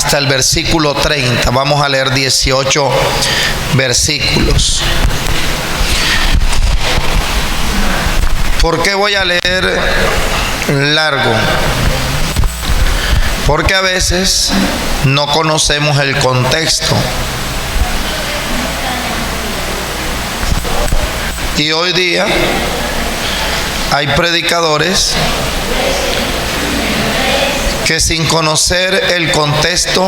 hasta el versículo 30. Vamos a leer 18 versículos. ¿Por qué voy a leer largo? Porque a veces no conocemos el contexto. Y hoy día hay predicadores que sin conocer el contexto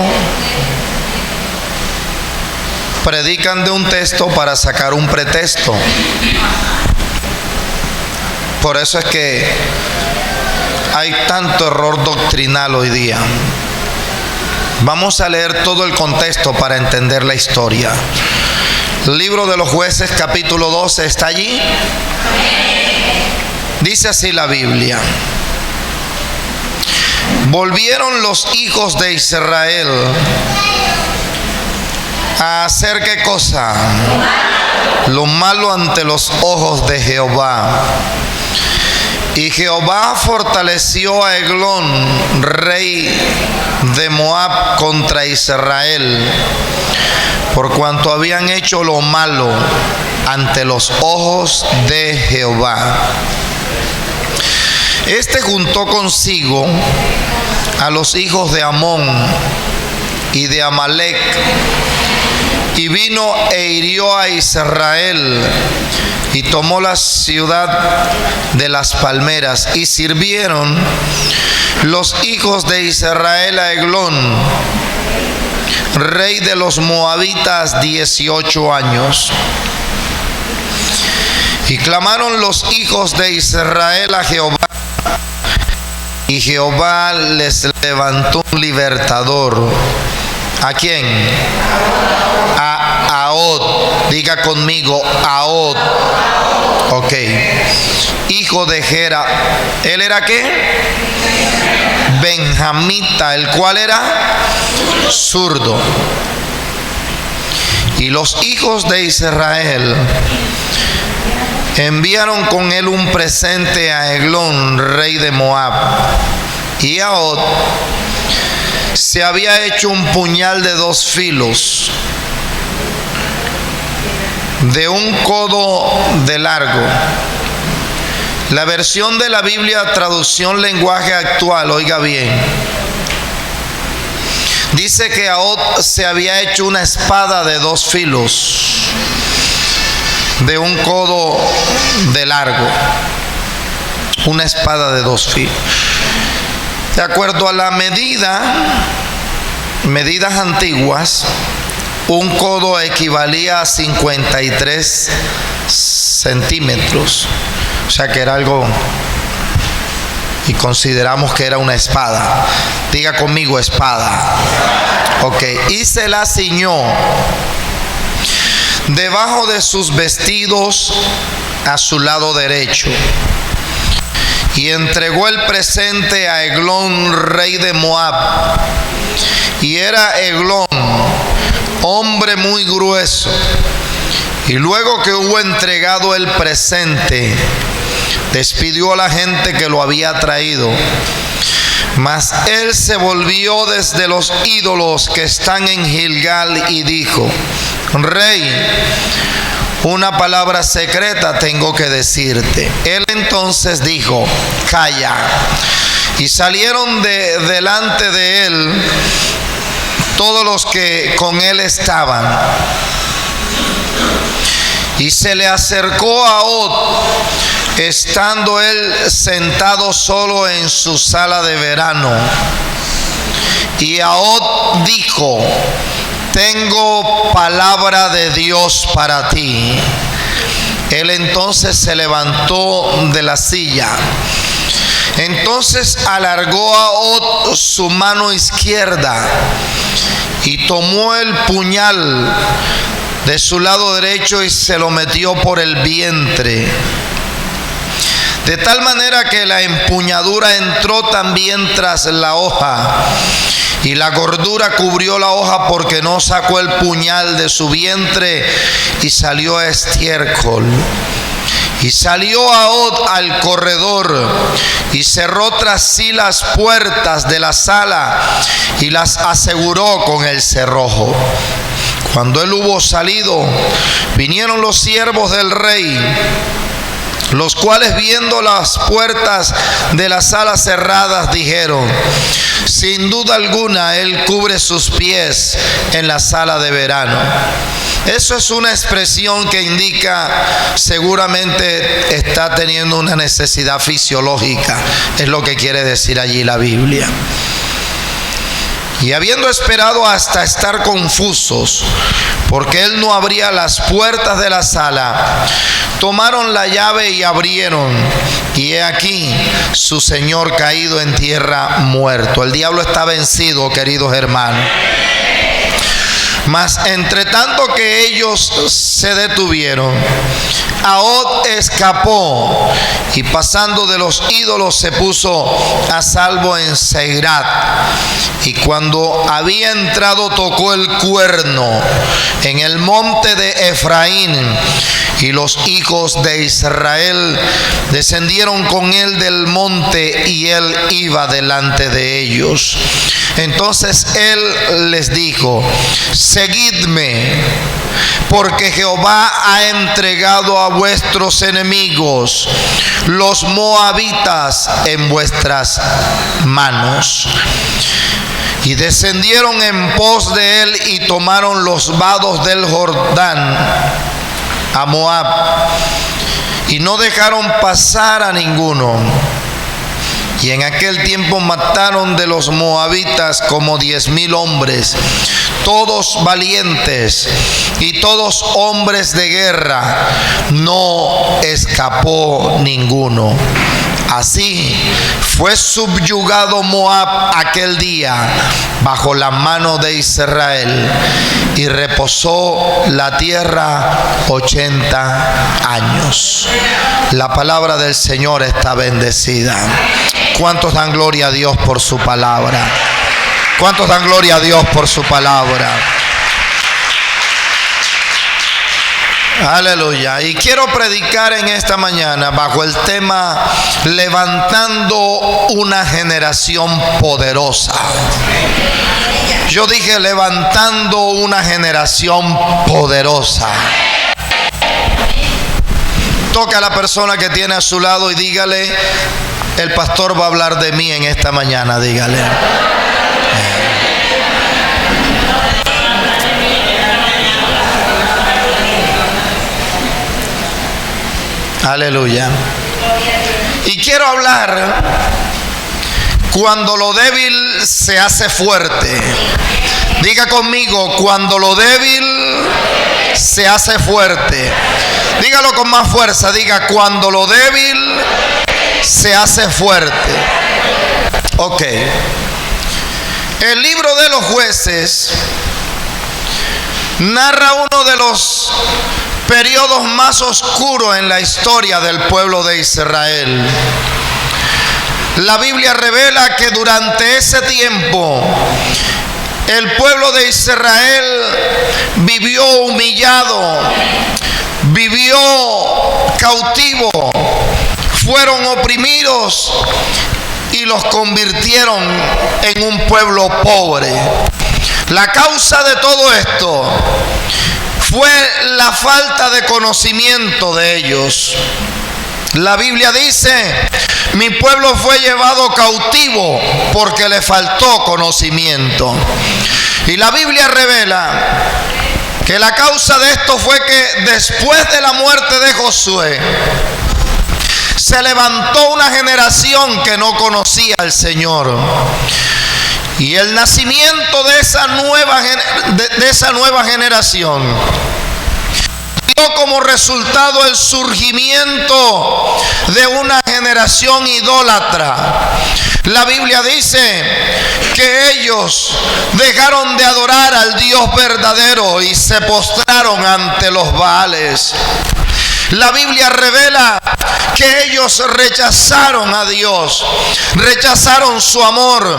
predican de un texto para sacar un pretexto. Por eso es que hay tanto error doctrinal hoy día. Vamos a leer todo el contexto para entender la historia. Libro de los Jueces, capítulo 12, ¿está allí? Dice así la Biblia. Volvieron los hijos de Israel a hacer ¿qué cosa? Lo malo ante los ojos de Jehová. Y Jehová fortaleció a Eglón, rey de Moab, contra Israel, por cuanto habían hecho lo malo ante los ojos de Jehová. Este juntó consigo a los hijos de Amón y de Amalec, y vino e hirió a Israel, y tomó la ciudad de las palmeras, y sirvieron los hijos de Israel a Eglón, rey de los moabitas, 18 años. Y clamaron los hijos de Israel a Jehová, y Jehová les levantó un libertador. ¿A quién? A Ahod. Diga conmigo, Ahod. Ok. Hijo de Gera. ¿Él era qué? Benjamita, el cual era zurdo. Y los hijos de Israel enviaron con él un presente a Eglón, rey de Moab. Y Ahod se había hecho un puñal de 2 filos, de un codo de largo. La versión de la Biblia, traducción lenguaje actual, oiga bien, dice que Ahod se había hecho una espada de 2 filos, de un codo de largo. Una espada de 2 filos. De acuerdo a la medidas antiguas, un codo equivalía a 53 centímetros. O sea que era algo, y consideramos que era una espada. Diga conmigo, espada. Ok, y se la ciñó debajo de sus vestidos a su lado derecho. Y entregó el presente a Eglón, rey de Moab. Y era Eglón hombre muy grueso. Y luego que hubo entregado el presente, despidió a la gente que lo había traído. Mas él se volvió desde los ídolos que están en Gilgal y dijo: Rey, una palabra secreta tengo que decirte. Él entonces dijo: Calla. Y salieron delante de él todos los que con él estaban. Y se le acercó a Ahod, estando él sentado solo en su sala de verano. Y Ahod dijo: Tengo palabra de Dios para ti. Él entonces se levantó de la silla. Entonces alargó Ahod su mano izquierda y tomó el puñal de su lado derecho y se lo metió por el vientre, de tal manera que la empuñadura entró también tras la hoja, y la gordura cubrió la hoja, porque no sacó el puñal de su vientre, y salió estiércol. Y salió Ahod al corredor y cerró tras sí las puertas de la sala y las aseguró con el cerrojo. Cuando él hubo salido, vinieron los siervos del rey, los cuales, viendo las puertas de la sala cerradas, dijeron: sin duda alguna él cubre sus pies en la sala de verano. Eso es una expresión que indica seguramente está teniendo una necesidad fisiológica, es lo que quiere decir allí la Biblia. Y habiendo esperado hasta estar confusos, porque él no abría las puertas de la sala, tomaron la llave y abrieron, y he aquí su señor caído en tierra, muerto. El diablo está vencido, queridos hermanos. Mas entre tanto que ellos se detuvieron, Ahod escapó y pasando de los ídolos se puso a salvo en Seirat. Y cuando había entrado tocó el cuerno en el monte de Efraín, y los hijos de Israel descendieron con él del monte y él iba delante de ellos. Entonces él les dijo: seguidme, porque Jehová ha entregado a vuestros enemigos, los moabitas, en vuestras manos. Y descendieron en pos de él y tomaron los vados del Jordán a Moab, y no dejaron pasar a ninguno. Y en aquel tiempo mataron de los moabitas como 10,000 hombres, todos valientes y todos hombres de guerra, no escapó ninguno. Así fue subyugado Moab aquel día bajo la mano de Israel, y reposó la tierra 80 años. La palabra del Señor está bendecida. ¿Cuántos dan gloria a Dios por su palabra? ¿Cuántos dan gloria a Dios por su palabra? Aleluya. Y quiero predicar en esta mañana bajo el tema: levantando una generación poderosa. Yo dije levantando una generación poderosa. Toca a la persona que tiene a su lado y dígale: el pastor va a hablar de mí en esta mañana. Dígale. Aleluya. Y quiero hablar cuando lo débil se hace fuerte. Diga conmigo: cuando lo débil se hace fuerte. Dígalo con más fuerza. Diga: cuando lo débil se hace fuerte. Ok. El libro de los Jueces narra uno de los periodos más oscuros en la historia del pueblo de Israel. La Biblia revela que durante ese tiempo el pueblo de Israel vivió humillado, vivió cautivo, fueron oprimidos y los convirtieron en un pueblo pobre. La causa de todo esto fue la falta de conocimiento de ellos. La Biblia dice: mi pueblo fue llevado cautivo porque le faltó conocimiento. Y la Biblia revela que la causa de esto fue que después de la muerte de Josué se levantó una generación que no conocía al Señor. Y el nacimiento de esa nueva generación dio como resultado el surgimiento de una generación idólatra. La Biblia dice que ellos dejaron de adorar al Dios verdadero y se postraron ante los Baales. La Biblia revela que ellos rechazaron a Dios, rechazaron su amor,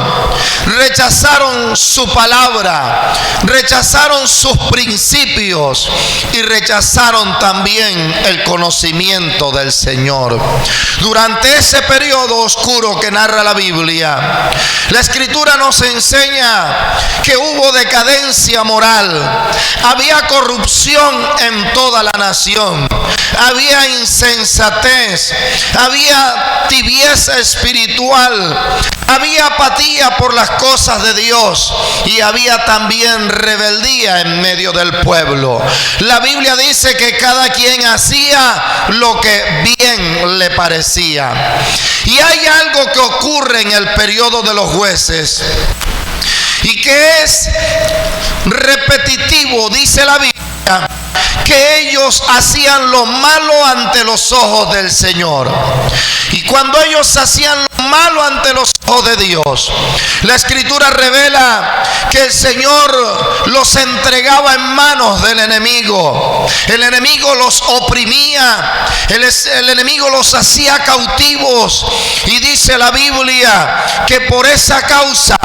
rechazaron su palabra, rechazaron sus principios y rechazaron también el conocimiento del Señor. Durante ese periodo oscuro que narra la Biblia, la Escritura nos enseña que hubo decadencia moral, había corrupción en toda la nación, había insensatez, había tibieza espiritual, había apatía por las cosas de Dios y había también rebeldía en medio del pueblo. La Biblia dice que cada quien hacía lo que bien le parecía. Y hay algo que ocurre en el periodo de los jueces y que es repetitivo, dice la Biblia, que ellos hacían lo malo ante los ojos del Señor. Y cuando ellos hacían lo malo ante los ojos de Dios, la Escritura revela que el Señor los entregaba en manos del enemigo. El enemigo los oprimía, el enemigo los hacía cautivos. Y dice la Biblia que por esa causa,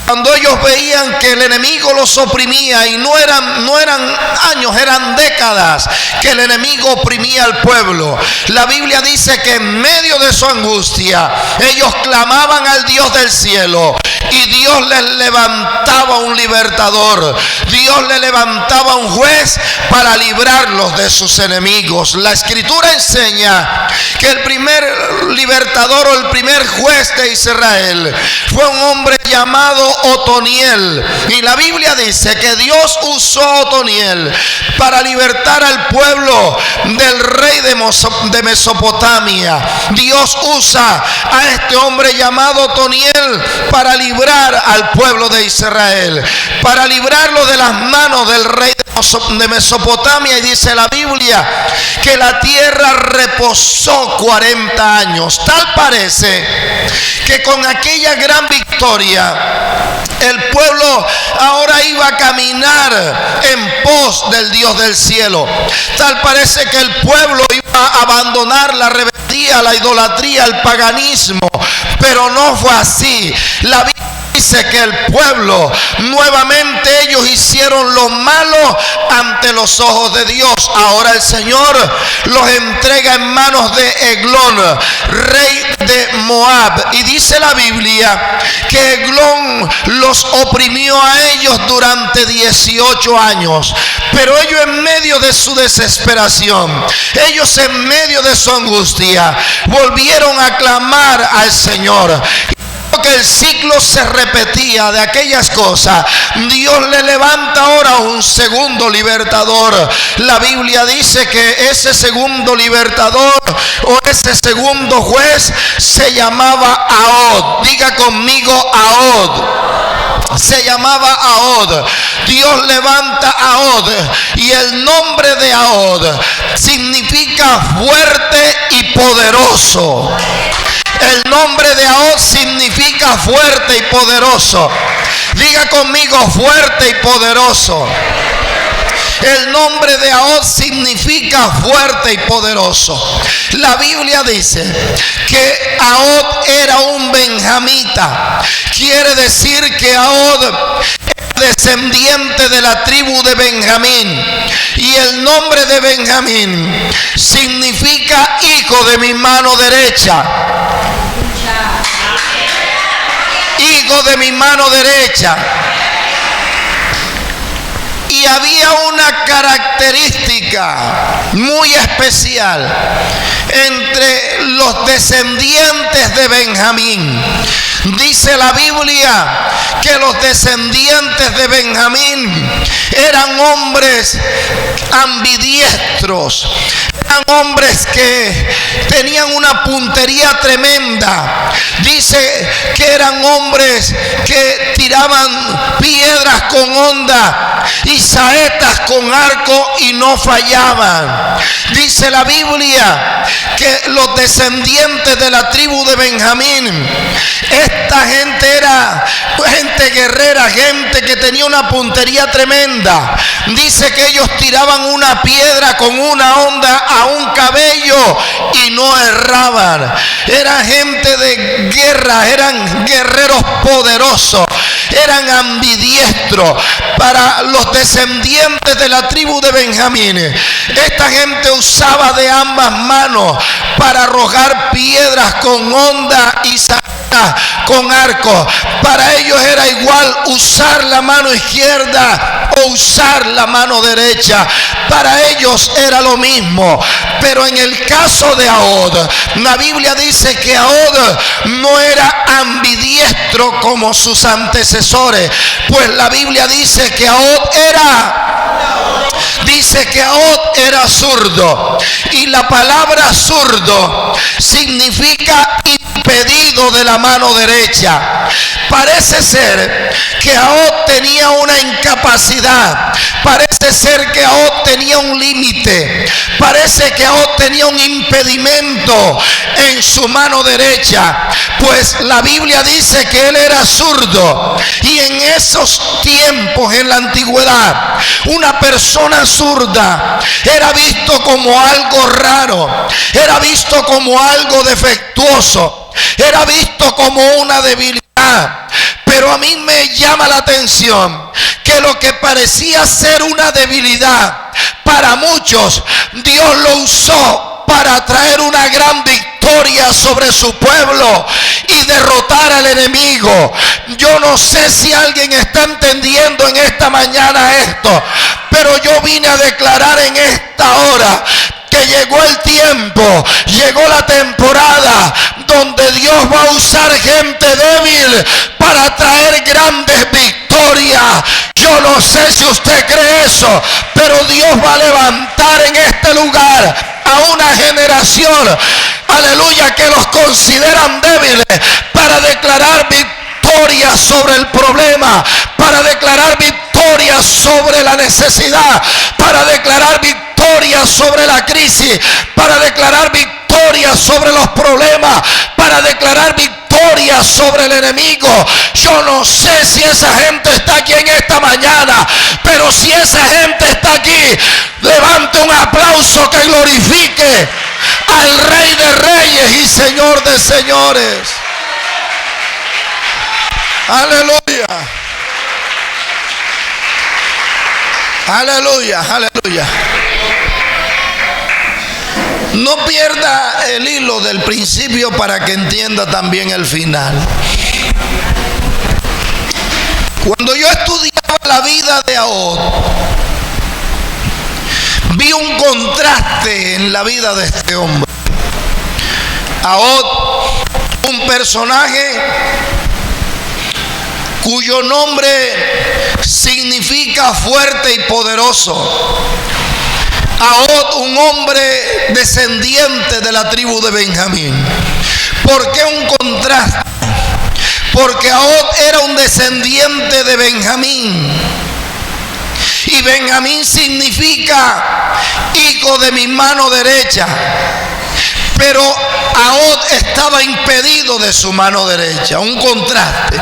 cuando ellos veían que el enemigo los oprimía, y no eran años, eran décadas que el enemigo oprimía al pueblo, la Biblia dice que en medio de su angustia ellos clamaban al Dios del cielo y Dios les levantaba un libertador, Dios les levantaba un juez para librarlos de sus enemigos. La Escritura enseña que el primer libertador o el primer juez de Israel fue un hombre llamado Otoniel, y la Biblia dice que Dios usó a Otoniel para libertar al pueblo del rey de Mesopotamia. Dios usa a este hombre llamado Otoniel para librar al pueblo de Israel, para librarlo de las manos del rey de Mesopotamia. Y dice la Biblia que la tierra reposó 40 años. Tal parece que con aquella gran victoria el pueblo ahora iba a caminar en pos del Dios del cielo. Tal parece que el pueblo iba a abandonar la rebeldía, la idolatría, el paganismo, pero no fue así. La Biblia dice que el pueblo, nuevamente ellos hicieron lo malo ante los ojos de Dios. Ahora el Señor los entrega en manos de Eglón, rey de Moab. Y dice la Biblia que Eglón los oprimió a ellos durante 18 años. Pero ellos, en medio de su desesperación, ellos en medio de su angustia, volvieron a clamar al Señor. Que el ciclo se repetía de aquellas cosas, Dios le levanta ahora un segundo libertador. La Biblia dice que ese segundo libertador o ese segundo juez se llamaba Ahod. Diga conmigo, Ahod. Se llamaba Ahod. Dios levanta a Ahod, y el nombre de Ahod significa fuerte y poderoso. El nombre de Ahod significa fuerte y poderoso. Diga conmigo, fuerte y poderoso. El nombre de Ahod significa fuerte y poderoso. La Biblia dice que Ahod era un benjamita. Quiere decir que Ahod era descendiente de la tribu de Benjamín. Y el nombre de Benjamín significa hijo de mi mano derecha. Hijo de mi mano derecha. Y había una característica muy especial entre los descendientes de Benjamín. Dice la Biblia que los descendientes de Benjamín eran hombres ambidiestros, eran hombres que tenían una puntería tremenda. Dice que eran hombres que tiraban piedras con honda, y saetas con arco y no fallaban. Dice la Biblia que los descendientes de la tribu de Benjamín, esta gente era gente guerrera, gente que tenía una puntería tremenda. Dice que ellos tiraban una piedra con una honda a un cabello y no erraban. Era gente de guerra, eran guerreros poderosos, eran ambidiestros. Para los descendientes de la tribu de Benjamín, esta gente usaba de ambas manos para arrojar piedras con honda y con arco. Para ellos era igual usar la mano izquierda o usar la mano derecha. Para ellos era lo mismo. Pero en el caso de Ahod, la Biblia dice que Ahod no era ambidiestro como sus antecesores, pues la Biblia dice que Ahod era zurdo, y la palabra zurdo significa impedido de la mano derecha. Parece ser que Ahod tenía una incapacidad, parece ser que Ahod tenía un límite, parece que Ahod tenía un impedimento en su mano derecha, pues la Biblia dice que él era zurdo. Y en esos tiempos, en la antigüedad, una persona zurda era visto como algo raro, era visto como algo defectuoso, era visto como una debilidad. Pero a mí me llama la atención que lo que parecía ser una debilidad para muchos, Dios lo usó para traer una gran victoria sobre su pueblo y derrotar al enemigo. Yo no sé si alguien está entendiendo en esta mañana esto, pero yo vine a declarar en esta hora que llegó el tiempo, llegó la temporada donde Dios va a usar gente débil para traer grandes victorias. Yo no sé si usted cree eso, pero Dios va a levantar en este lugar a una generación, aleluya, que los consideran débiles, para declarar victoria sobre el problema, para declarar victoria sobre la necesidad, para declarar victoria sobre la crisis, para declarar victoria sobre los problemas, para declarar victoria sobre el enemigo. Yo no sé si esa gente está aquí en esta mañana, pero si esa gente está aquí, levante un aplauso que glorifique al Rey de Reyes y Señor de Señores. Aleluya. Aleluya, aleluya. No pierda el hilo del principio para que entienda también el final. Cuando yo estudiaba la vida de Ahod, vi un contraste en la vida de este hombre. Ahod, un personaje cuyo nombre significa fuerte y poderoso. Ahod, un hombre descendiente de la tribu de Benjamín. ¿Por qué un contraste? Porque Ahod era un descendiente de Benjamín. Y Benjamín significa hijo de mi mano derecha. Pero Ahod estaba impedido de su mano derecha. Un contraste.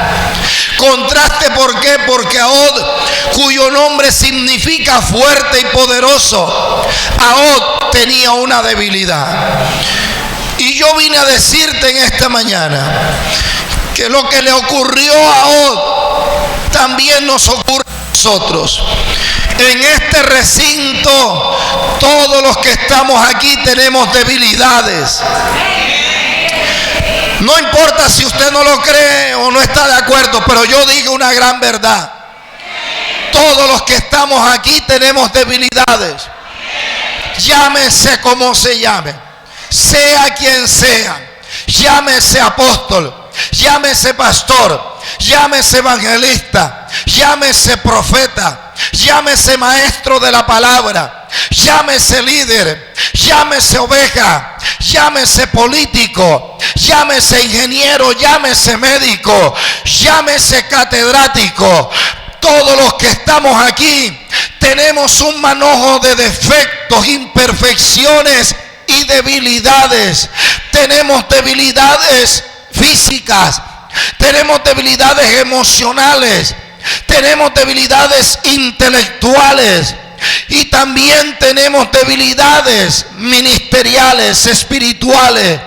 Contraste, ¿por qué? Porque Ahod, cuyo nombre significa fuerte y poderoso, Ahod tenía una debilidad. Y yo vine a decirte en esta mañana que lo que le ocurrió a Ahod también nos ocurre a nosotros. En este recinto, todos los que estamos aquí tenemos debilidades. No importa si usted no lo cree o no está de acuerdo, pero yo digo una gran verdad. Todos los que estamos aquí tenemos debilidades. Llámese como se llame, sea quien sea, llámese apóstol, llámese pastor, llámese evangelista, llámese profeta, llámese maestro de la palabra, llámese líder, llámese oveja, llámese político, llámese ingeniero, llámese médico, llámese catedrático. todos los que estamos aquí tenemos un manojo de defectos, imperfecciones y debilidades. Tenemos debilidades físicas, tenemos debilidades emocionales, tenemos debilidades intelectuales y también tenemos debilidades ministeriales, espirituales.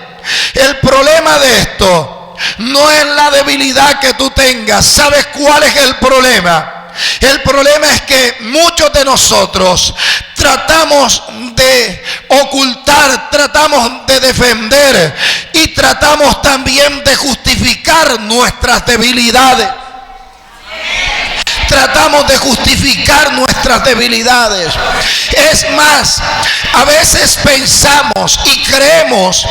El problema de esto no es la debilidad que tú tengas. ¿Sabes cuál es el problema? El problema es que muchos de nosotros tratamos de ocultar, tratamos de defender y tratamos también de justificar nuestras debilidades. Tratamos de justificar nuestras debilidades. Es más, a veces pensamos y creemos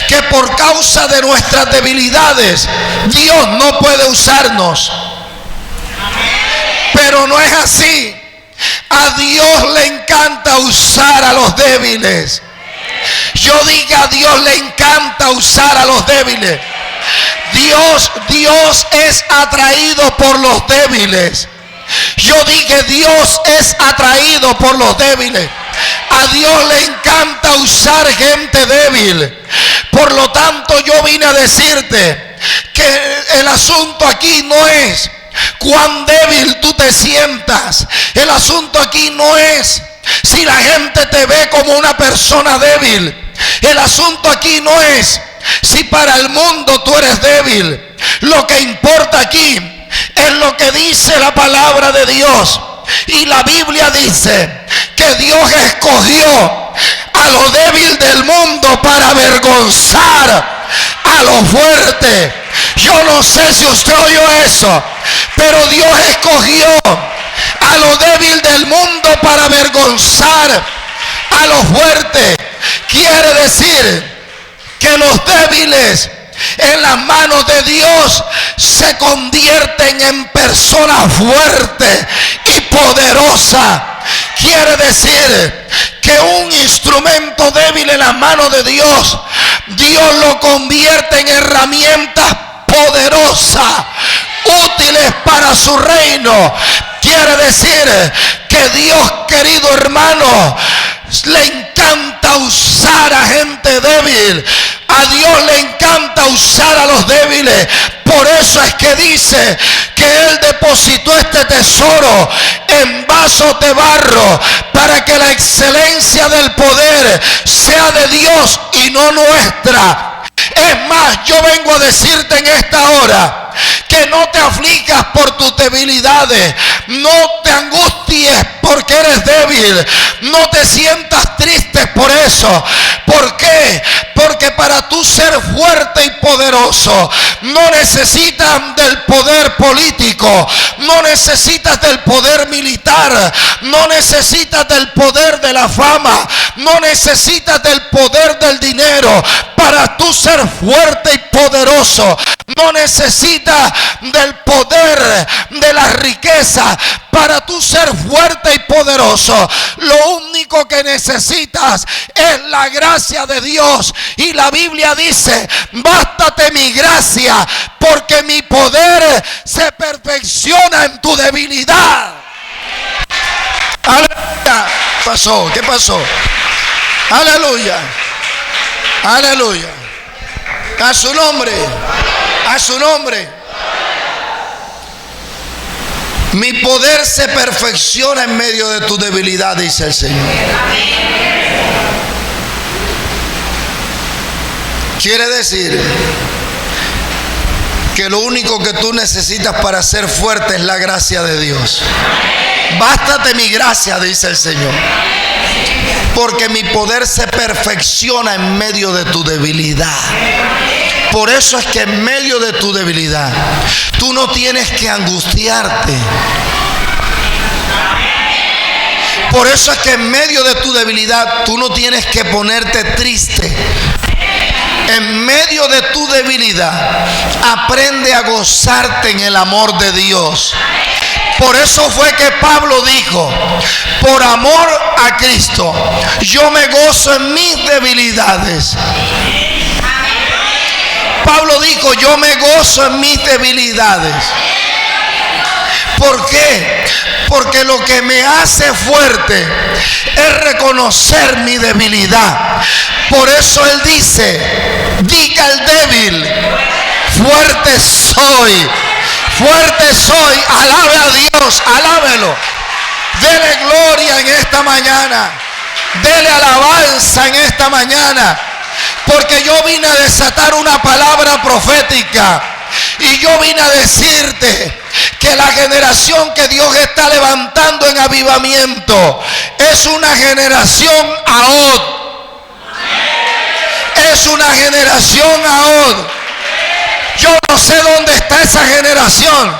que por causa de nuestras debilidades Dios no puede usarnos. Pero no es así. A Dios le encanta usar a los débiles. Yo diga, a Dios le encanta usar a los débiles. Dios es atraído por los débiles. Yo dije, Dios es atraído por los débiles. A Dios le encanta usar gente débil. Por lo tanto, yo vine a decirte que el asunto aquí no es cuán débil tú te sientas. El asunto aquí no es si la gente te ve como una persona débil. El asunto aquí no es si para el mundo tú eres débil. Lo que importa aquí es lo que dice la palabra de Dios. Y la Biblia dice que Dios escogió a lo débil del mundo para avergonzar a lo fuerte. Yo no sé si usted oyó eso, pero Dios escogió a lo débil del mundo para avergonzar a lo fuerte. Quiere decir que los débiles en las manos de Dios se convierten en personas fuertes y poderosas. Quiere decir que un instrumento débil en las manos de Dios, Dios lo convierte en herramientas poderosas, útiles para su reino. Quiere decir que Dios, querido hermano, le encanta usar a gente débil. A Dios le encanta usar a los débiles. Por eso es que dice que Él depositó este tesoro en vasos de barro para que la excelencia del poder sea de Dios y no nuestra. Es más, yo vengo a decirte en esta hora que no te aflijas por tus debilidades, no te angusties porque eres débil, no te sientas triste por eso. ¿Por qué? Porque para tú ser fuerte y poderoso no necesitas del poder político, no necesitas del poder militar, no necesitas del poder de la fama, no necesitas del poder del dinero para tú ser fuerte y poderoso. No necesitas del poder de la riqueza para tú ser fuerte y poderoso. Lo único que necesitas es la gracia de Dios. Y la Biblia dice: bástate mi gracia, porque mi poder se perfecciona en tu debilidad. Aleluya. ¿Qué pasó? Aleluya. Aleluya. A su nombre. A su nombre. Mi poder se perfecciona en medio de tu debilidad, dice el Señor. Quiere decir que lo único que tú necesitas para ser fuerte es la gracia de Dios. Bástate mi gracia, dice el Señor, porque mi poder se perfecciona en medio de tu debilidad. Por eso es que en medio de tu debilidad tú no tienes que angustiarte. Por eso es que en medio de tu debilidad tú no tienes que ponerte triste. En medio de tu debilidad aprende a gozarte en el amor de Dios. Por eso fue que Pablo dijo: por amor a Cristo yo me gozo en mis debilidades. Pablo dijo: yo me gozo en mis debilidades. ¿Por qué? Porque lo que me hace fuerte es reconocer mi debilidad. Por eso Él dice, diga al débil, fuerte soy, fuerte soy. Alabe a Dios, alábelo. Dele gloria en esta mañana. Dele alabanza en esta mañana. Porque yo vine a desatar una palabra profética. Y yo vine a decirte que la generación que Dios está levantando en avivamiento es una generación Ahod. Es una generación Ahod. Yo no sé dónde está esa generación.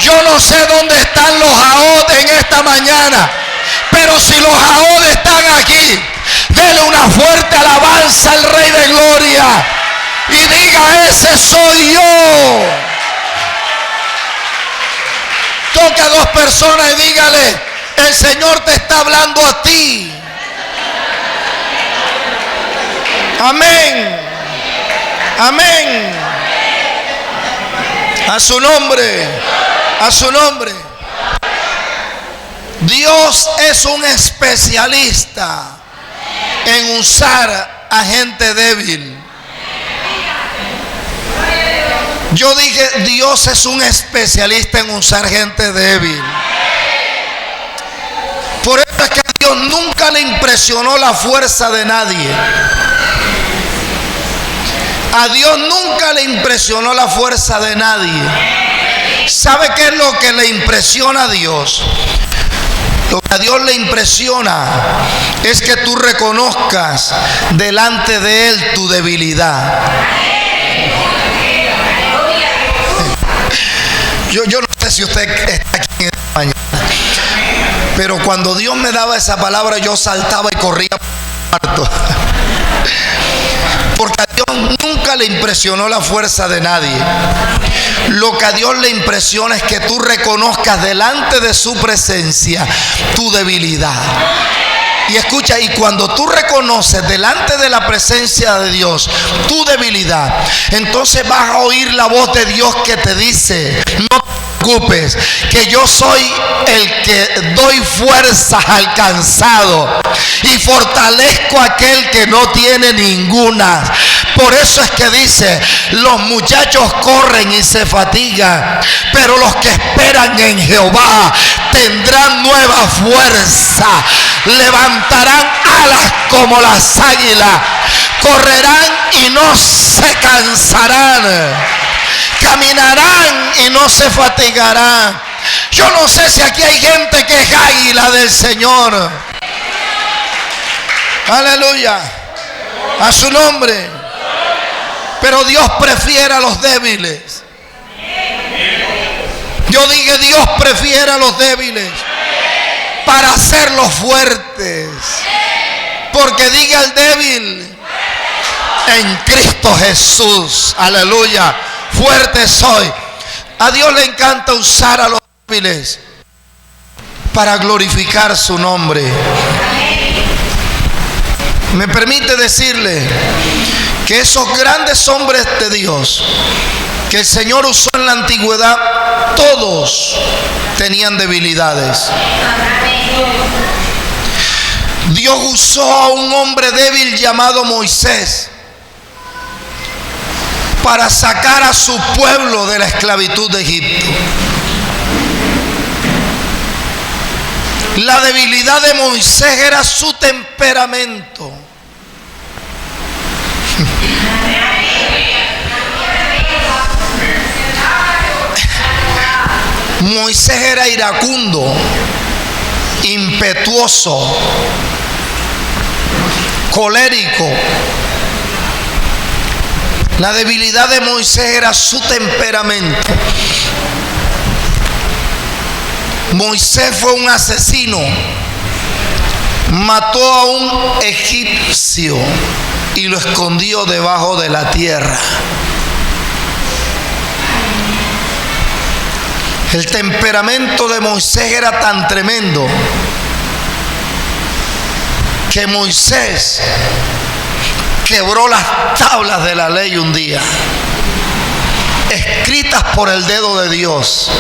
Yo no sé dónde están los Ahod en esta mañana. Pero si los Ahod están aquí, dele una fuerte alabanza al Rey de Gloria. Y diga, ese soy yo. Toque a dos personas y dígale, el Señor te está hablando a ti. Amén. Amén. A su nombre. A su nombre. Dios es un especialista en usar a gente débil. Yo dije, Dios es un especialista en usar gente débil. Por eso es que a Dios nunca le impresionó la fuerza de nadie. A Dios nunca le impresionó la fuerza de nadie. ¿Sabe qué es lo que le impresiona a Dios? Lo que a Dios le impresiona es que tú reconozcas delante de Él tu debilidad. Yo no sé si usted está aquí en esta mañana, pero cuando Dios me daba esa palabra yo saltaba y corría por el cuarto. Porque a Dios nunca le impresionó la fuerza de nadie. Lo que a Dios le impresiona es que tú reconozcas delante de su presencia tu debilidad. Y escucha, y cuando tú reconoces delante de la presencia de Dios tu debilidad, entonces vas a oír la voz de Dios que te dice, no te preocupes, que yo soy el que doy fuerzas al cansado y fortalezco a aquel que no tiene ninguna. Por eso es que dice, los muchachos corren y se fatigan, pero los que esperan en Jehová tendrán nueva fuerza, levantarán alas como las águilas, correrán y no se cansarán, caminarán y no se fatigarán. Yo no sé si aquí hay gente que es águila del Señor. Aleluya, a su nombre. Pero Dios prefiere a los débiles. Yo dije, Dios prefiere a los débiles para hacerlos fuertes. Porque diga el débil, en Cristo Jesús, aleluya, fuerte soy. A Dios le encanta usar a los débiles para glorificar su nombre. Me permite decirle que esos grandes hombres de Dios que el Señor usó en la antigüedad, todos tenían debilidades. Dios usó a un hombre débil llamado Moisés para sacar a su pueblo de la esclavitud de Egipto. La debilidad de Moisés era su temperamento. Moisés era iracundo, impetuoso, colérico. La debilidad de Moisés era su temperamento. Moisés fue un asesino, mató a un egipcio y lo escondió debajo de la tierra. El temperamento de Moisés era tan tremendo que Moisés quebró las tablas de la ley un día, escritas por el dedo de Dios.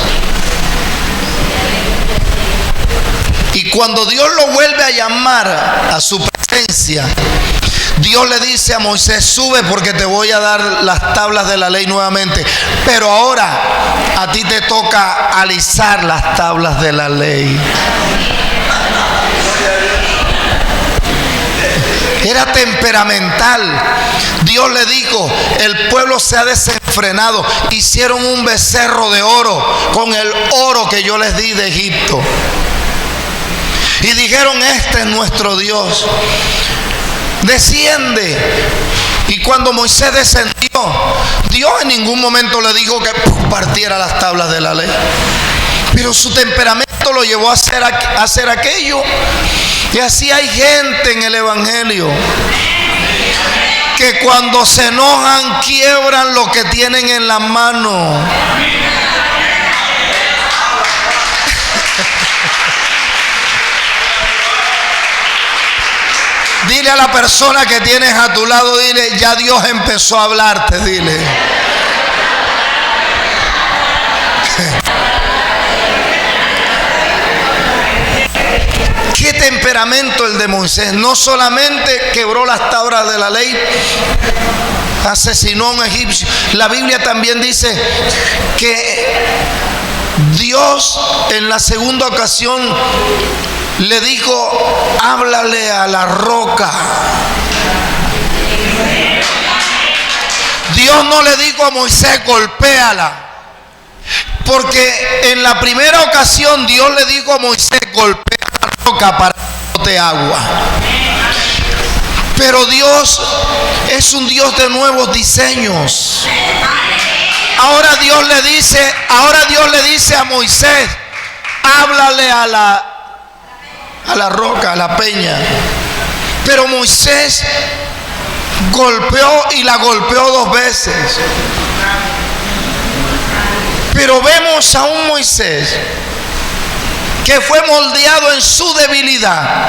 Y cuando Dios lo vuelve a llamar a su presencia, Dios le dice a Moisés: sube porque te voy a dar las tablas de la ley nuevamente. Pero ahora a ti te toca alisar las tablas de la ley. Era temperamental. Dios le dijo: el pueblo se ha desenfrenado. Hicieron un becerro de oro con el oro que yo les di de Egipto. Y dijeron: este es nuestro Dios. Desciende. Y cuando Moisés descendió, Dios en ningún momento le dijo que partiera las tablas de la ley. Pero su temperamento lo llevó a hacer aquello. Y así hay gente en el Evangelio que cuando se enojan quiebran lo que tienen en la mano. Dile a la persona que tienes a tu lado, dile: ya Dios empezó a hablarte, dile. Qué temperamento el de Moisés. No solamente quebró las tablas de la ley, asesinó a un egipcio. La Biblia también dice que Dios en la segunda ocasión le dijo: háblale a la roca. Dios no le dijo a Moisés: golpéala. Porque en la primera ocasión Dios le dijo a Moisés: golpea la roca para que bote agua. Pero Dios es un Dios de nuevos diseños. Ahora Dios le dice a Moisés: háblale a la roca, a la peña. Pero Moisés golpeó, y la golpeó 2 veces. Pero vemos a un Moisés que fue moldeado en su debilidad.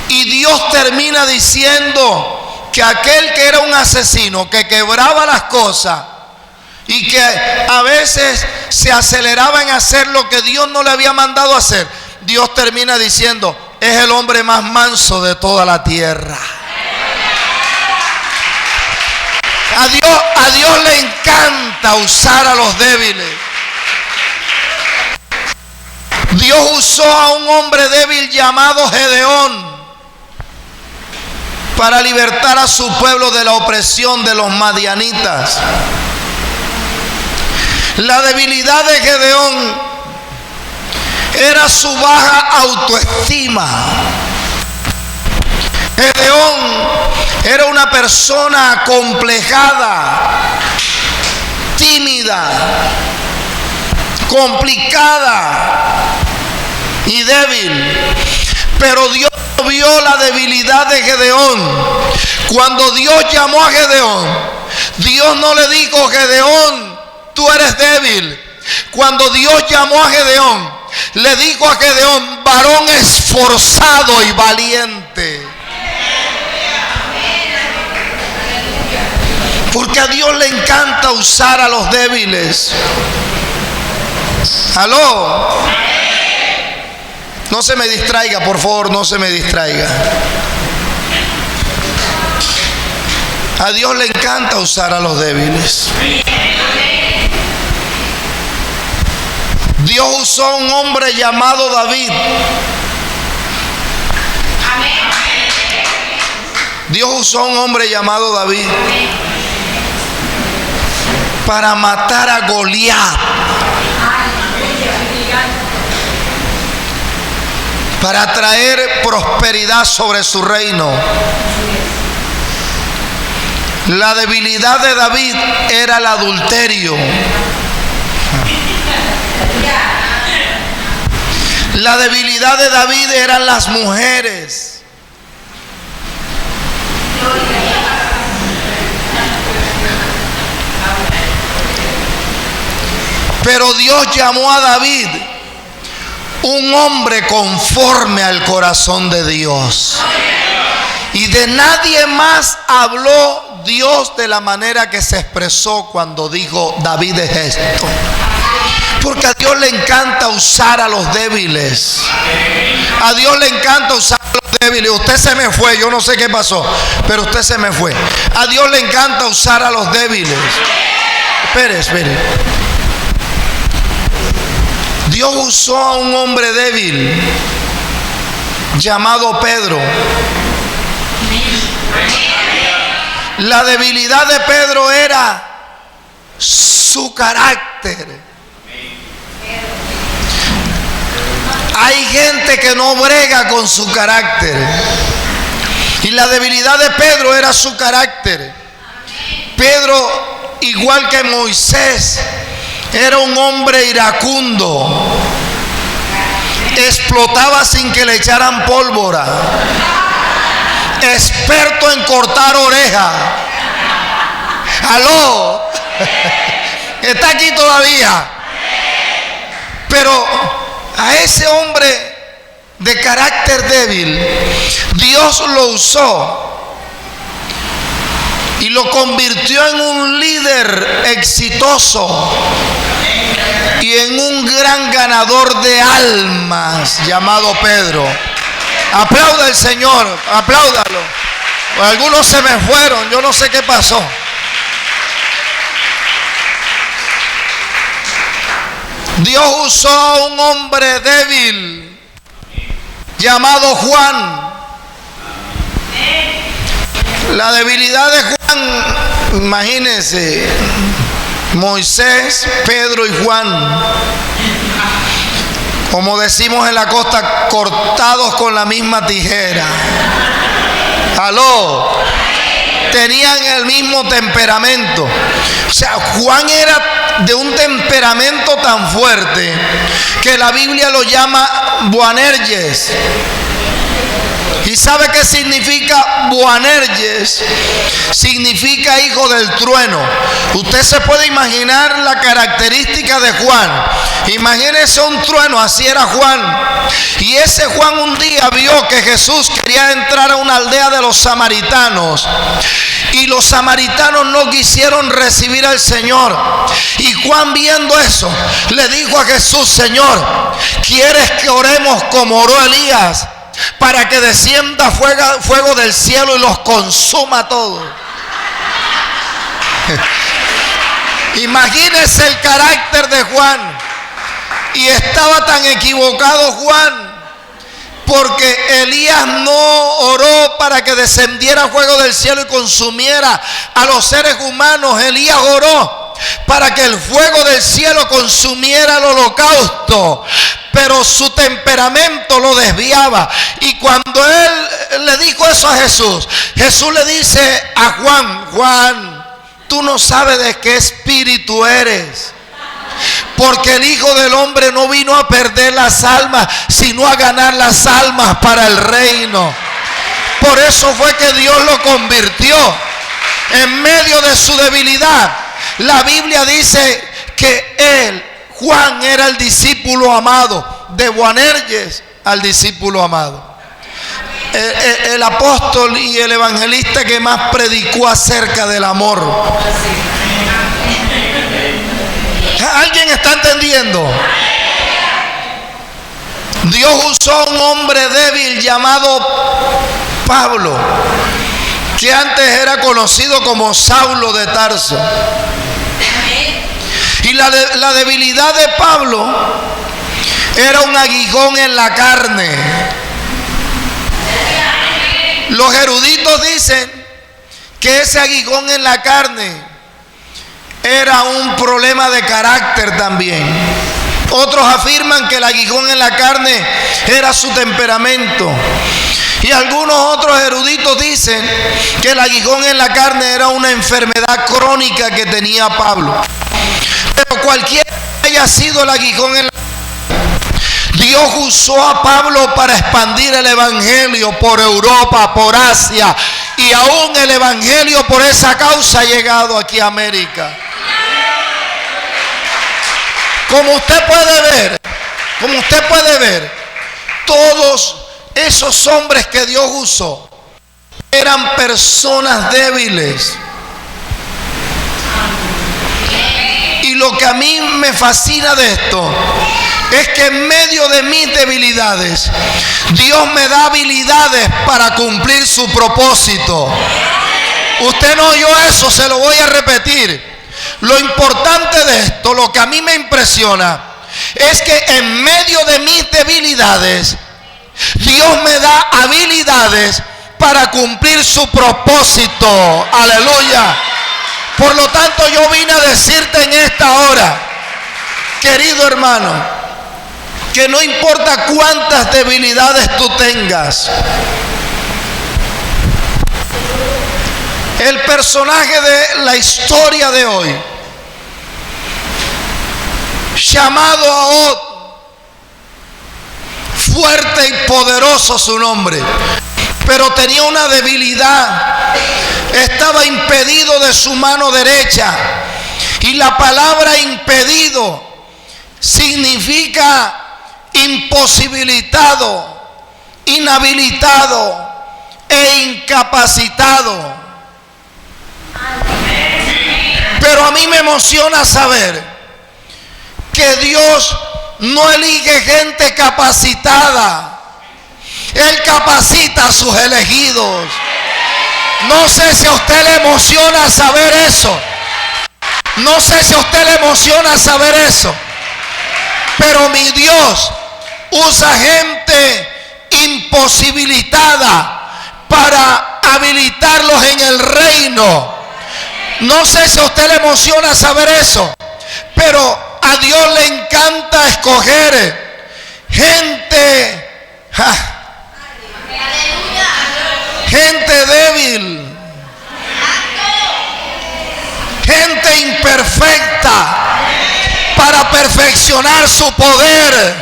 Y Dios termina diciendo que aquel que era un asesino, que quebraba las cosas y que a veces se aceleraba en hacer lo que Dios no le había mandado hacer, Dios termina diciendo: es el hombre más manso de toda la tierra. A Dios le encanta usar a los débiles. Dios usó a un hombre débil llamado Gedeón para libertar a su pueblo de la opresión de los madianitas. La debilidad de Gedeón era su baja autoestima. Gedeón era una persona acomplejada, tímida, complicada y débil. Pero Dios vio la debilidad de Gedeón. Cuando Dios llamó a Gedeón, Dios no le dijo: Gedeón, tú eres débil. Cuando Dios llamó a Gedeón, le dijo a Gedeón: varón esforzado y valiente. Porque a Dios le encanta usar a los débiles. ¿Aló? No se me distraiga, por favor, no se me distraiga. A Dios le encanta usar a los débiles. Dios usó a un hombre llamado David. Dios usó a un hombre llamado David para matar a Goliat, para traer prosperidad sobre su reino. La debilidad de David era el adulterio. La debilidad de David eran las mujeres. Pero Dios llamó a David un hombre conforme al corazón de Dios. Y de nadie más habló Dios de la manera que se expresó cuando dijo: David es esto. Porque a Dios le encanta usar a los débiles. A Dios le encanta usar a los débiles. Usted se me fue, yo no sé qué pasó, pero usted se me fue. A Dios le encanta usar a los débiles. Espere. Dios usó a un hombre débil llamado Pedro. La debilidad de Pedro era su carácter. Hay gente que no brega con su carácter. Y la debilidad de Pedro era su carácter. Pedro, igual que Moisés, era un hombre iracundo. Explotaba sin que le echaran pólvora. Experto en cortar oreja. ¡Aló! Está aquí todavía. Pero a ese hombre de carácter débil, Dios lo usó y lo convirtió en un líder exitoso y en un gran ganador de almas llamado Pedro. Aplauda al Señor, apláudalo. Pues algunos se me fueron, yo no sé qué pasó. Dios usó a un hombre débil llamado Juan. La debilidad de Juan, imagínense, Moisés, Pedro y Juan, como decimos en la costa, cortados con la misma tijera. ¡Aló! Tenían el mismo temperamento. O sea, Juan era de un temperamento tan fuerte que la Biblia lo llama Boanerges. ¿Y sabe qué significa Boanerges? Significa hijo del trueno. Usted se puede imaginar la característica de Juan. Imagínese un trueno, así era Juan. Y ese Juan un día vio que Jesús quería entrar a una aldea de los samaritanos. Y los samaritanos no quisieron recibir al Señor. Y Juan, viendo eso, le dijo a Jesús: Señor, ¿quieres que oremos como oró Elías, para que descienda fuego del cielo y los consuma a todos? Imagínese el carácter de Juan. Y estaba tan equivocado Juan, porque Elías no oró para que descendiera fuego del cielo y consumiera a los seres humanos. Elías oró para que el fuego del cielo consumiera el holocausto, pero su temperamento lo desviaba. Y cuando él le dijo eso a Jesús, Jesús le dice a Juan: Juan, tú no sabes de qué espíritu eres, porque el Hijo del Hombre no vino a perder las almas, sino a ganar las almas para el reino. Por eso fue que Dios lo convirtió en medio de su debilidad. La Biblia dice que él, Juan, era el discípulo amado, de Boanerges al discípulo amado. El apóstol y el evangelista que más predicó acerca del amor. ¿Alguien está entendiendo? Dios usó a un hombre débil llamado Pablo, que antes era conocido como Saulo de Tarso. Y la debilidad de Pablo era un aguijón en la carne. Los eruditos dicen que ese aguijón en la carne era un problema de carácter también. Otros afirman que el aguijón en la carne era su temperamento. Y algunos otros eruditos dicen que el aguijón en la carne era una enfermedad crónica que tenía Pablo. Pero cualquiera que haya sido el aguijón en la carne, Dios usó a Pablo para expandir el evangelio por Europa, por Asia, y aún el evangelio por esa causa ha llegado aquí a América. Como usted puede ver, todos esos hombres que Dios usó eran personas débiles. Y lo que a mí me fascina de esto es que en medio de mis debilidades, Dios me da habilidades para cumplir su propósito. Usted no oyó eso, se lo voy a repetir. Lo importante de esto, lo que a mí me impresiona, es que en medio de mis debilidades, Dios me da habilidades para cumplir su propósito. Aleluya. Por lo tanto, yo vine a decirte en esta hora, querido hermano, que no importa cuántas debilidades tú tengas, el personaje de la historia de hoy, llamado Ahod, fuerte y poderoso su nombre, pero tenía una debilidad, estaba impedido de su mano derecha, y la palabra impedido significa imposibilitado, inhabilitado e incapacitado. Pero a mí me emociona saber que Dios no elige gente capacitada, Él capacita a sus elegidos. No sé si a usted le emociona saber eso. No sé si a usted le emociona saber eso. Pero mi Dios usa gente imposibilitada para habilitarlos en el reino. No sé si a usted le emociona saber eso. Pero a Dios le encanta escoger gente, gente débil, gente imperfecta, para perfeccionar su poder.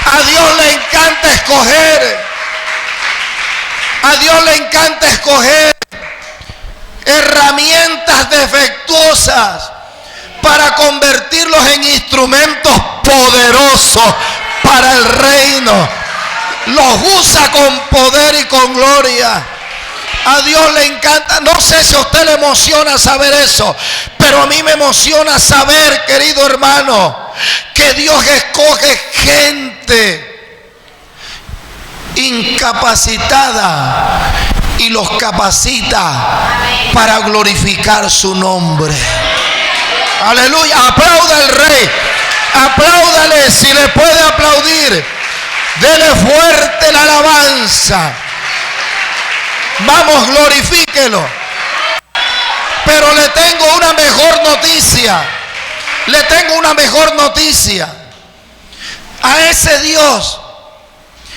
A Dios le encanta escoger. A Dios le encanta escoger herramientas defectuosas para convertirlos en instrumentos poderosos para el reino. Los usa con poder y con gloria. A Dios le encanta. No sé si a usted le emociona saber eso, pero a mí me emociona saber, querido hermano, que Dios escoge gente incapacitada y los capacita para glorificar su nombre. Aleluya. Aplauda al Rey. Apláudale si le puede aplaudir. Dele fuerte la alabanza. Vamos, glorifíquelo. Pero le tengo una mejor noticia. Le tengo una mejor noticia. A ese Dios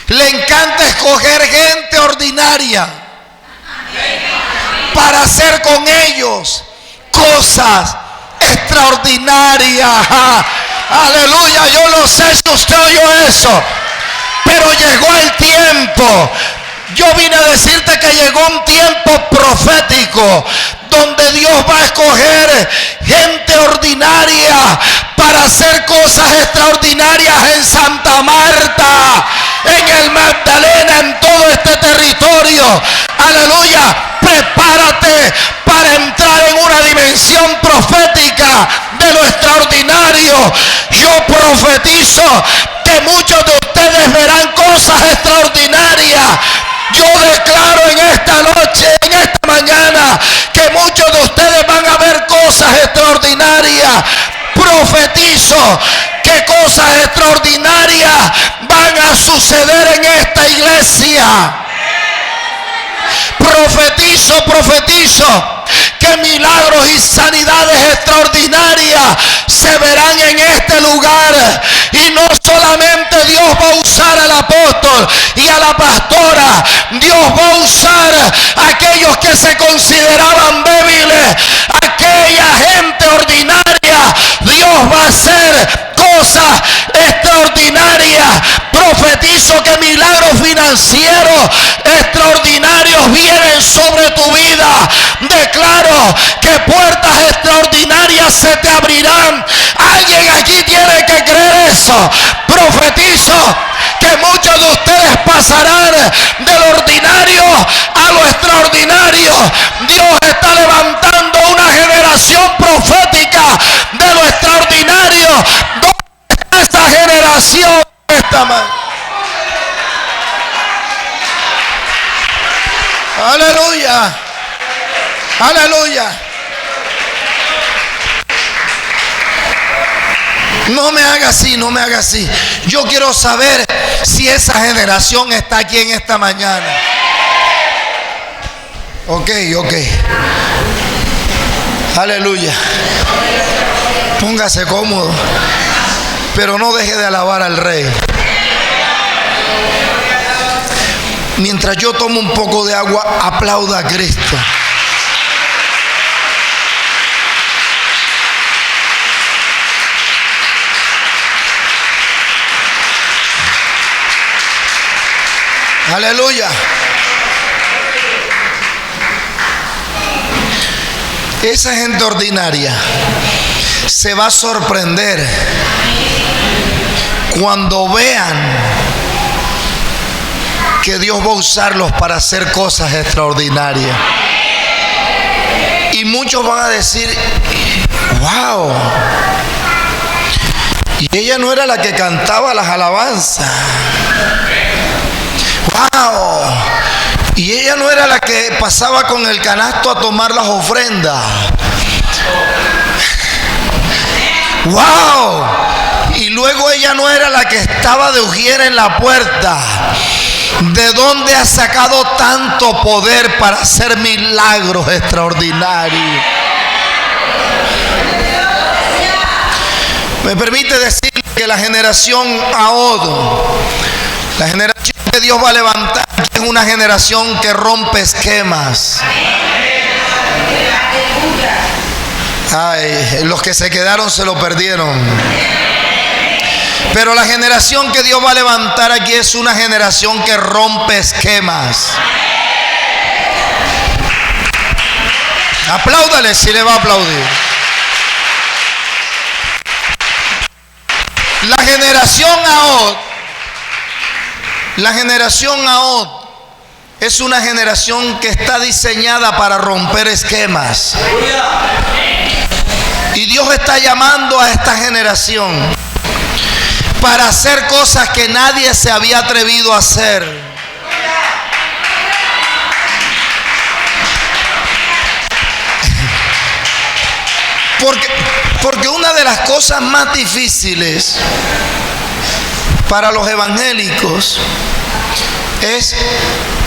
le encanta escoger gente ordinaria para hacer con ellos cosas extraordinarias. Aleluya. Yo no sé si usted oyó eso, pero llegó el tiempo. Yo vine a decirte que llegó un tiempo profético donde Dios va a escoger gente ordinaria para hacer cosas extraordinarias en Santa Marta, en el Magdalena, en todo este territorio. Aleluya. Prepárate para entrar en una dimensión profética de lo extraordinario. Yo profetizo que muchos de ustedes verán cosas extraordinarias. Yo declaro en esta noche, en esta mañana, que muchos de ustedes van a ver cosas extraordinarias. Profetizo que cosas extraordinarias van a suceder en esta iglesia. Profetizo que milagros y sanidades extraordinarias se verán en este lugar. Y no solamente Dios va a usar al apóstol y a la pastora, Dios va a usar a aquellos que se consideraban débiles, aquella gente ordinaria. Dios va a hacer cosas extraordinarias. Profetizo que milagros financieros extraordinarios vienen sobre tu vida. Declaro que puertas extraordinarias se te abrirán. Alguien aquí tiene que creer eso. Profetizo que muchos de ustedes pasarán de lo ordinario a lo extraordinario. Dios está levantando una generación Aleluya. Aleluya. No me haga así, no me haga así. Yo quiero saber si esa generación está aquí en esta mañana. Ok. Aleluya. Póngase cómodo, pero no deje de alabar al Rey. Mientras yo tomo un poco de agua, aplauda a Cristo. Aleluya. Esa gente ordinaria se va a sorprender cuando vean que Dios va a usarlos para hacer cosas extraordinarias. Y muchos van a decir: wow, y ella no era la que cantaba las alabanzas. Wow, y ella no era la que pasaba con el canasto a tomar las ofrendas. Wow, y luego ella no era la que estaba de ujier en la puerta. ¿De dónde ha sacado tanto poder para hacer milagros extraordinarios? Me permite decir que la generación Ahod, la generación que Dios va a levantar, es una generación que rompe esquemas. Ay, los que se quedaron se lo perdieron. Pero la generación que Dios va a levantar aquí es una generación que rompe esquemas. Apláudale si le va a aplaudir. La generación Ahod es una generación que está diseñada para romper esquemas. Y Dios está llamando a esta generación para hacer cosas que nadie se había atrevido a hacer. Porque una de las cosas más difíciles para los evangélicos es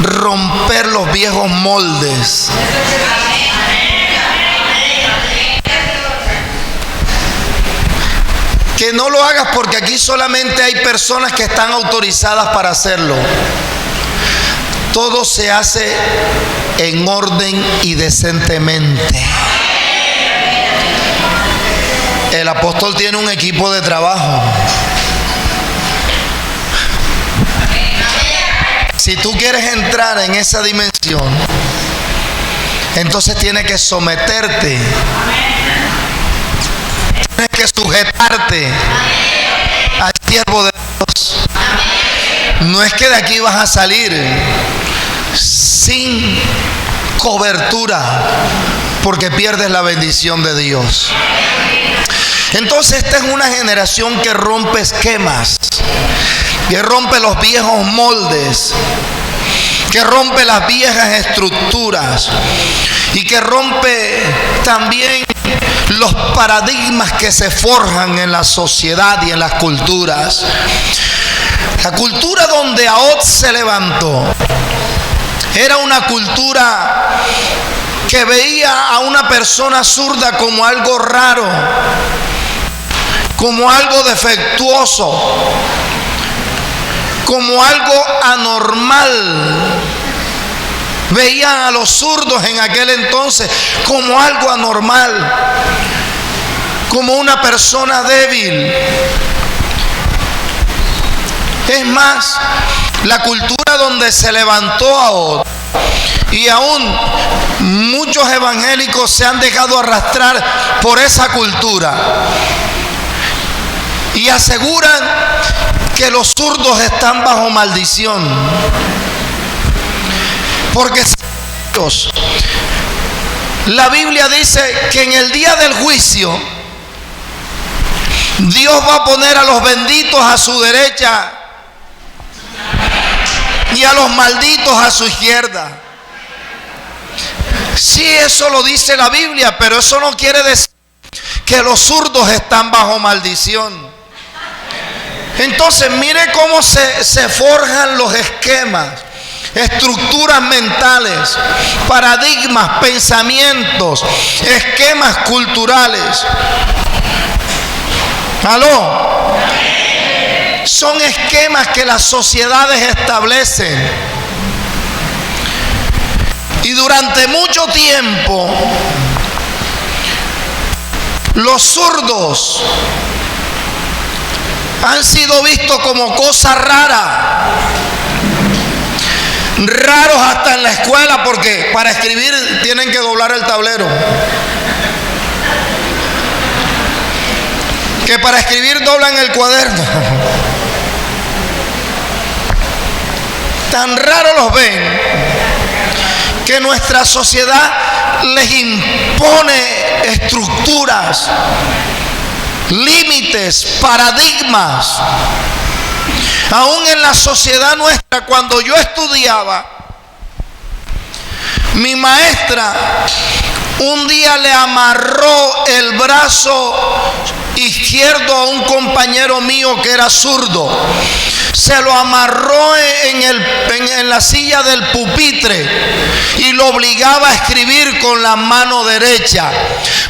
romper los viejos moldes. Que no lo hagas porque aquí solamente hay personas que están autorizadas para hacerlo. Todo se hace en orden y decentemente. El apóstol tiene un equipo de trabajo. Si tú quieres entrar en esa dimensión, entonces tienes que someterte. Tienes que sujetarte al siervo de Dios. No es que de aquí vas a salir sin cobertura, porque pierdes la bendición de Dios. Entonces esta es una generación que rompe esquemas, que rompe los viejos moldes, que rompe las viejas estructuras y que rompe también los paradigmas que se forjan en la sociedad y en las culturas. La cultura donde Ahod se levantó era una cultura que veía a una persona zurda como algo raro, como algo defectuoso, como algo anormal. Veían a los zurdos en aquel entonces como algo anormal, como una persona débil. Es más, la cultura donde se levantó Ahod, y aún muchos evangélicos se han dejado arrastrar por esa cultura y aseguran que los zurdos están bajo maldición. Porque la Biblia dice que en el día del juicio Dios va a poner a los benditos a su derecha y a los malditos a su izquierda. Sí, eso lo dice la Biblia, pero eso no quiere decir que los zurdos están bajo maldición. Entonces, mire cómo se forjan los esquemas, estructuras mentales, paradigmas, pensamientos, esquemas culturales. ¿Aló? Son esquemas que las sociedades establecen. Y durante mucho tiempo, los zurdos han sido vistos como cosa rara. Raros hasta en la escuela, porque para escribir tienen que doblar el tablero. Que para escribir doblan el cuaderno. Tan raros los ven que nuestra sociedad les impone estructuras, límites, paradigmas. Aún en la sociedad nuestra, cuando yo estudiaba, mi maestra un día le amarró el brazo izquierdo a un compañero mío que era zurdo. Se lo amarró en la silla del pupitre y lo obligaba a escribir con la mano derecha,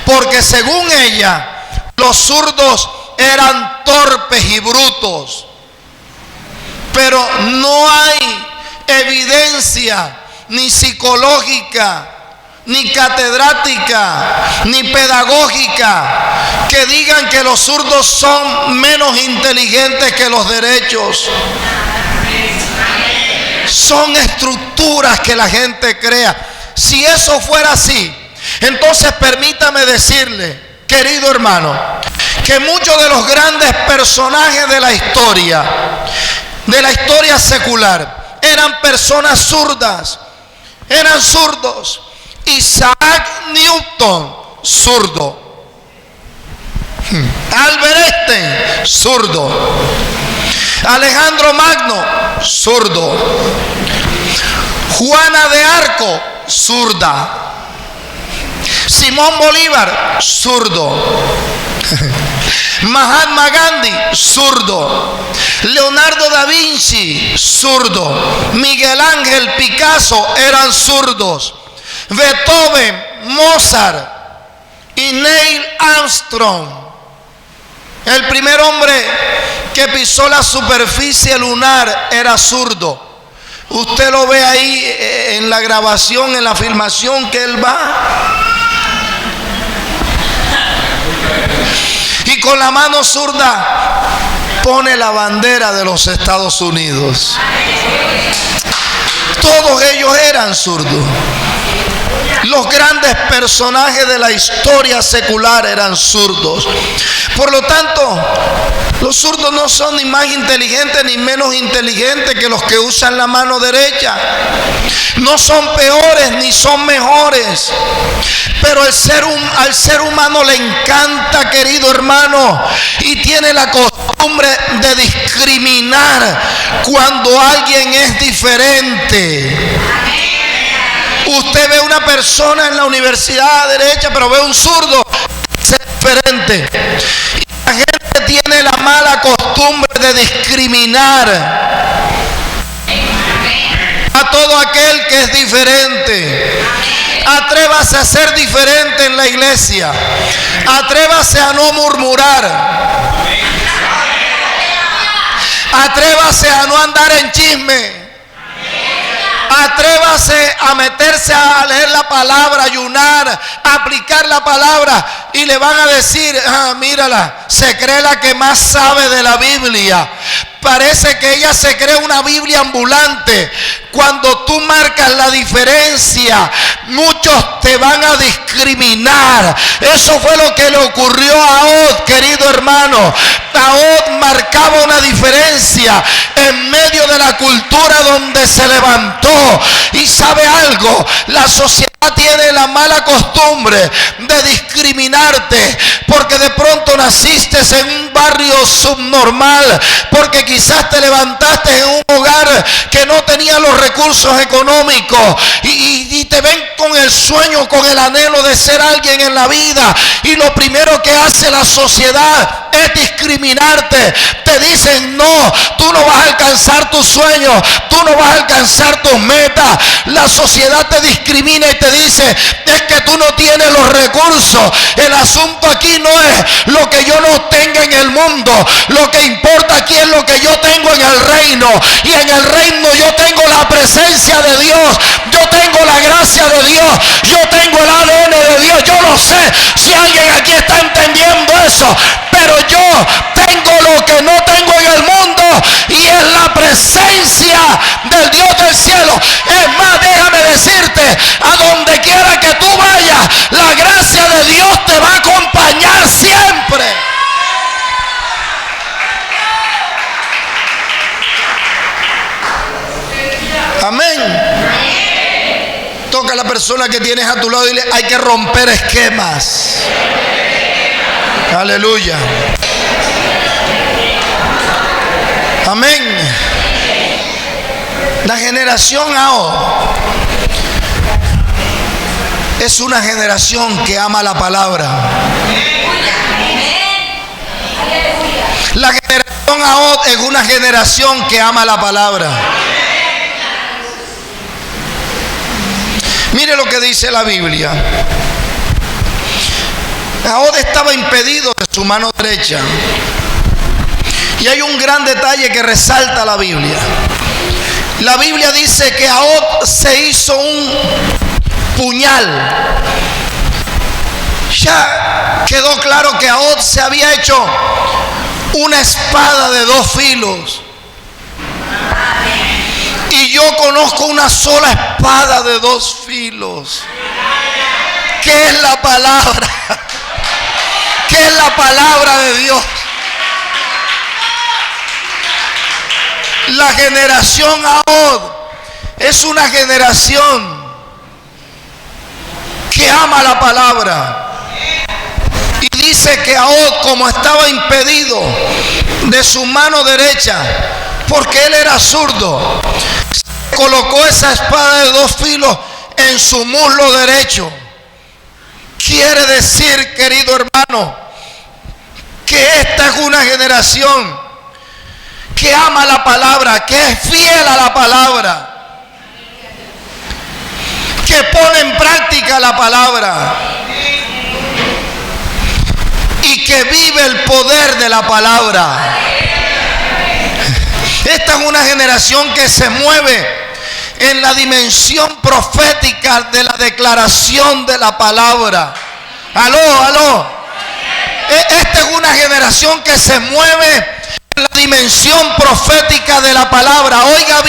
porque según ella, los zurdos eran torpes y brutos. Pero no hay evidencia ni psicológica, ni catedrática, ni pedagógica que digan que los zurdos son menos inteligentes que los derechos. Son estructuras que la gente crea. Si eso fuera así, entonces permítame decirle, querido hermano, que muchos de los grandes personajes de la historia secular, eran personas zurdas, eran zurdos. Isaac Newton, zurdo. Albert Einstein, zurdo. Alejandro Magno, zurdo. Juana de Arco, zurda. Simón Bolívar, zurdo. Mahatma Gandhi, zurdo. Leonardo da Vinci, zurdo. Miguel Ángel, Picasso eran zurdos. Beethoven, Mozart y Neil Armstrong, el primer hombre que pisó la superficie lunar, era zurdo. Usted lo ve ahí en la grabación, en la filmación que él va. Y con la mano zurda pone la bandera de los Estados Unidos. Todos ellos eran zurdos. Los grandes personajes de la historia secular eran zurdos. Por lo tanto, los zurdos no son ni más inteligentes ni menos inteligentes que los que usan la mano derecha. No son peores ni son mejores. Pero al ser humano le encanta, querido hermano, y tiene la costumbre de discriminar cuando alguien es diferente. Usted ve una persona en la universidad derecha, pero ve un zurdo, es diferente. Y la gente tiene la mala costumbre de discriminar a todo aquel que es diferente. Atrévase a ser diferente en la iglesia. Atrévase a no murmurar. Atrévase a no andar en chisme. Atrévase a meterse a leer la palabra, ayunar, a aplicar la palabra, y le van a decir: mírala, se cree la que más sabe de la Biblia. Parece que ella se cree una Biblia ambulante. Cuando tú marcas la diferencia, muchos te van a discriminar. Eso fue lo que le ocurrió a Ahod, querido hermano. Ahod marcaba una diferencia en medio de la cultura donde se levantó. Y sabe algo, la sociedad tiene la mala costumbre de discriminarte, porque de pronto naciste en un barrio subnormal, porque quizás te levantaste en un hogar que no tenía los recursos económicos y te ven con el sueño, con el anhelo de ser alguien en la vida, y lo primero que hace la sociedad es discriminarte. Te dicen: no, tú no vas a alcanzar tus sueños, tú no vas a alcanzar tus metas. La sociedad te discrimina y te dice: es que tú no tienes los recursos. El asunto aquí no es lo que yo no tenga en el mundo, lo que importa aquí es lo que yo tengo en el reino, y en el reino yo tengo la presencia de Dios, yo tengo la gracia de Dios, yo tengo el ADN de Dios. Yo no sé si alguien aquí está entendiendo eso, pero yo tengo lo que no tengo en el mundo, y es la presencia del Dios del cielo. Es más, déjame decirte, a donde quiera que tú vayas, la gracia de Dios te va a acompañar siempre. Amén. Toca a la persona que tienes a tu lado y dile: hay que romper esquemas. Aleluya. Amén. La generación ahora es una generación que ama la palabra. La generación ahora es una generación que ama la palabra. Mire lo que dice la Biblia. Ahora estaba impedido de su mano derecha. Y hay un gran detalle que resalta la Biblia. La Biblia dice que Ahod se hizo un puñal. Ya quedó claro que Ahod se había hecho una espada de 2 filos. Y yo conozco una sola espada de 2 filos. ¿Qué es la palabra? ¿Qué es la palabra de Dios? La generación Ahod es una generación que ama la palabra. Y dice que Ahod, como estaba impedido de su mano derecha, porque él era zurdo, colocó esa espada de 2 filos en su muslo derecho. Quiere decir, querido hermano, que esta es una generación que ama la palabra, que es fiel a la palabra, que pone en práctica la palabra y que vive el poder de la palabra. Esta es una generación que se mueve en la dimensión profética de la declaración de la palabra. Aló. Esta es una generación que se mueve en la dimensión profética de la palabra. Oiga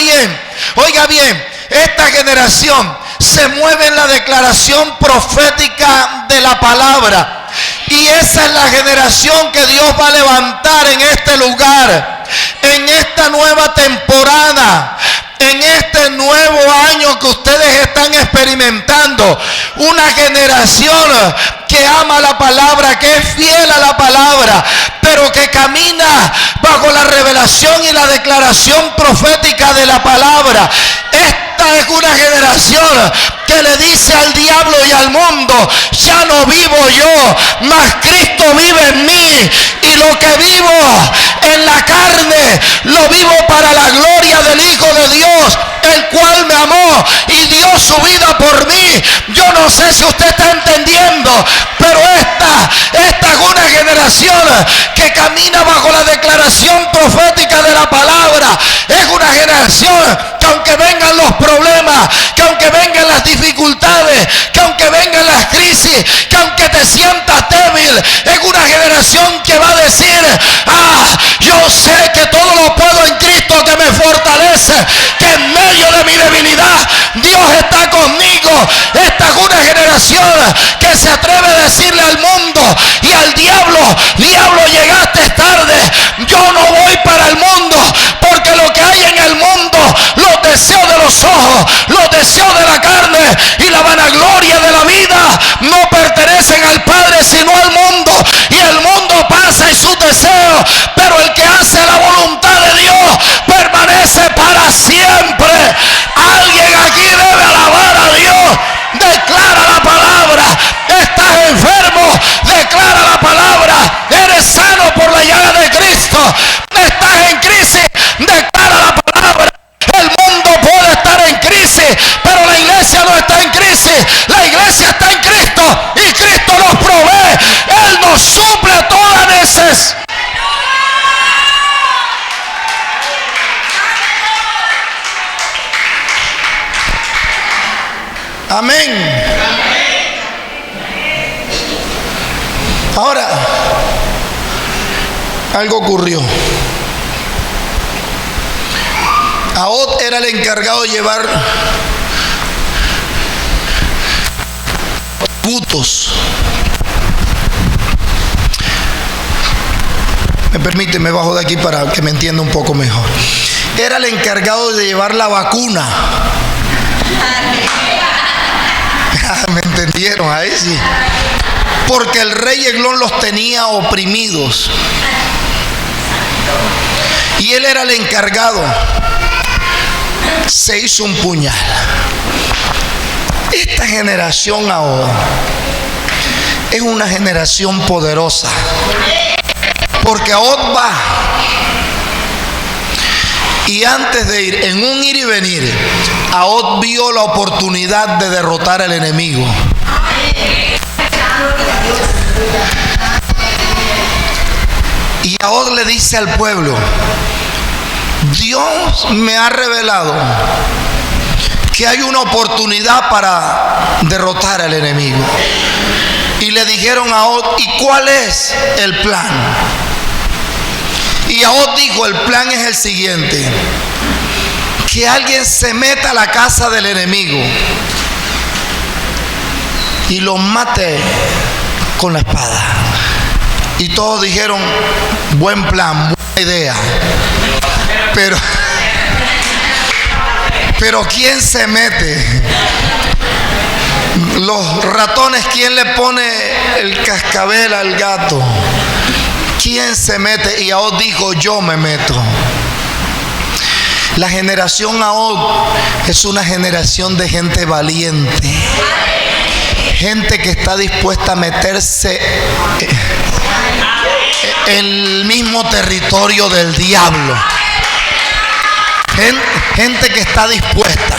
bien, esta generación se mueve en la declaración profética de la palabra. Y esa es la generación que Dios va a levantar en este lugar, en esta nueva temporada, en este nuevo año que ustedes están experimentando. Una generación que ama la palabra, que es fiel a la palabra, pero que camina bajo la revelación y la declaración profética de la palabra. Esta es una generación que le dice al diablo y al mundo: ya no vivo yo, mas Cristo vive en mí, y lo que vivo en la carne lo vivo para la gloria del Hijo de Dios, el cual me amó y dio su vida por mí. Yo no sé si usted está entendiendo, pero esta es una generación que camina bajo la declaración profética de la palabra. Es una generación que aunque vengan los problemas, que aunque vengan las dificultades, que aunque vengan las crisis, que aunque te sientas débil, es una generación que va a decir: yo sé que todo lo puedo en Cristo que me fortalece, que en medio de mi debilidad Dios está conmigo. Esta es una generación que se atreve a decirle al mundo y al diablo: diablo, llegaste tarde, yo no voy para el mundo, porque lo que hay en el mundo, los deseos de los ojos, los deseos de la carne y la vanagloria de la vida, no pertenecen al Padre sino al mundo, y el mundo pasa y sus deseos, pero el que hace la voluntad de Dios permanece para siempre. Alguien aquí debe alabar a Dios crisis, pero la iglesia no está en crisis. La iglesia está en Cristo y Cristo nos provee. Él nos suple toda necesidad. Amén. Ahora, algo ocurrió. Ahod era el encargado de llevar tributos. Me permite, me bajo de aquí para que me entienda un poco mejor. Era el encargado de llevar la vacuna. ¿Me entendieron? Ahí sí. Porque el rey Eglón los tenía oprimidos. Y él era el encargado. Se hizo un puñal. Esta generación ahora es una generación poderosa. Porque Ahod va. Y antes de ir, en un ir y venir, Ahod vio la oportunidad de derrotar al enemigo. Y Ahod le dice al pueblo: Dios me ha revelado que hay una oportunidad para derrotar al enemigo. Y le dijeron a Ahod: ¿y cuál es el plan? Y Ahod dijo: el plan es el siguiente: que alguien se meta a la casa del enemigo y lo mate con la espada. Y todos dijeron: buen plan, buena idea. Pero ¿quién se mete? Los ratones, ¿quién le pone el cascabel al gato? ¿Quién se mete? Y Ahod dijo: yo me meto. La generación Ahod es una generación de gente valiente. Gente que está dispuesta a meterse en el mismo territorio del diablo. Gente que está dispuesta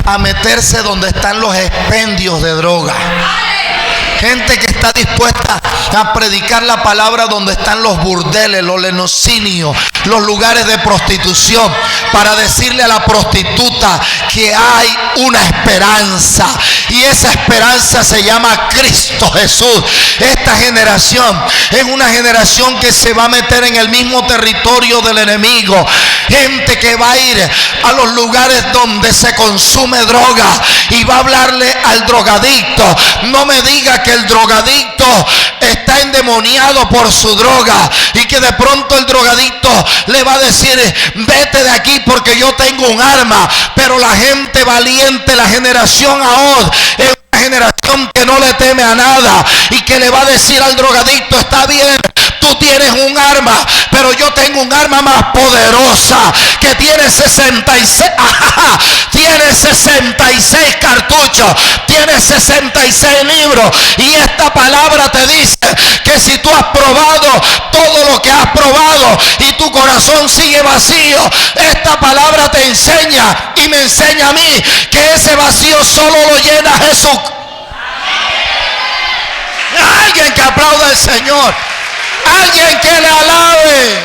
a meterse donde están los expendios de droga. Gente que está dispuesta a predicar la palabra donde están los burdeles, los lenocinios, los lugares de prostitución, para decirle a la prostituta que hay una esperanza, y esa esperanza se llama Cristo Jesús. Esta generación es una generación que se va a meter en el mismo territorio del enemigo. Gente que va a ir a los lugares donde se consume droga y va a hablarle al drogadicto: no me diga que el drogadicto está endemoniado por su droga, y que de pronto el drogadicto le va a decir: vete de aquí porque yo tengo un arma. Pero la gente valiente, la generación Ahod, es una generación que no le teme a nada y que le va a decir al drogadicto: está bien, tú tienes un arma, pero yo tengo un arma más poderosa que tiene 66, tiene 66 cartuchos, tiene 66 libros, y esta palabra te dice que si tú has probado todo lo que has probado y tu corazón sigue vacío, esta palabra te enseña y me enseña a mí que ese vacío solo lo llena Jesús. Alguien que aplaude al Señor, alguien que le alabe.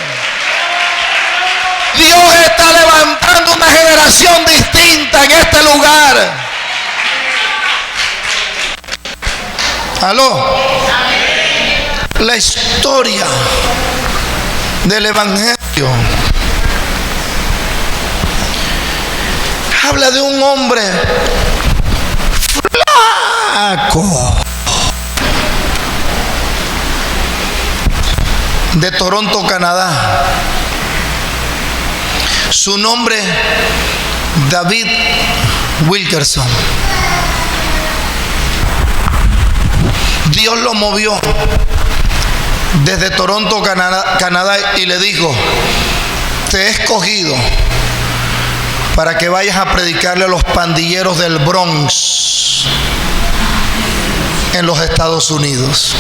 Dios está levantando una generación distinta en este lugar. ¿Aló? La historia del Evangelio habla de un hombre flaco de Toronto, Canadá. Su nombre, David Wilkerson. Dios lo movió desde Toronto, Canadá, y le dijo: te he escogido para que vayas a predicarle a los pandilleros del Bronx en los Estados Unidos.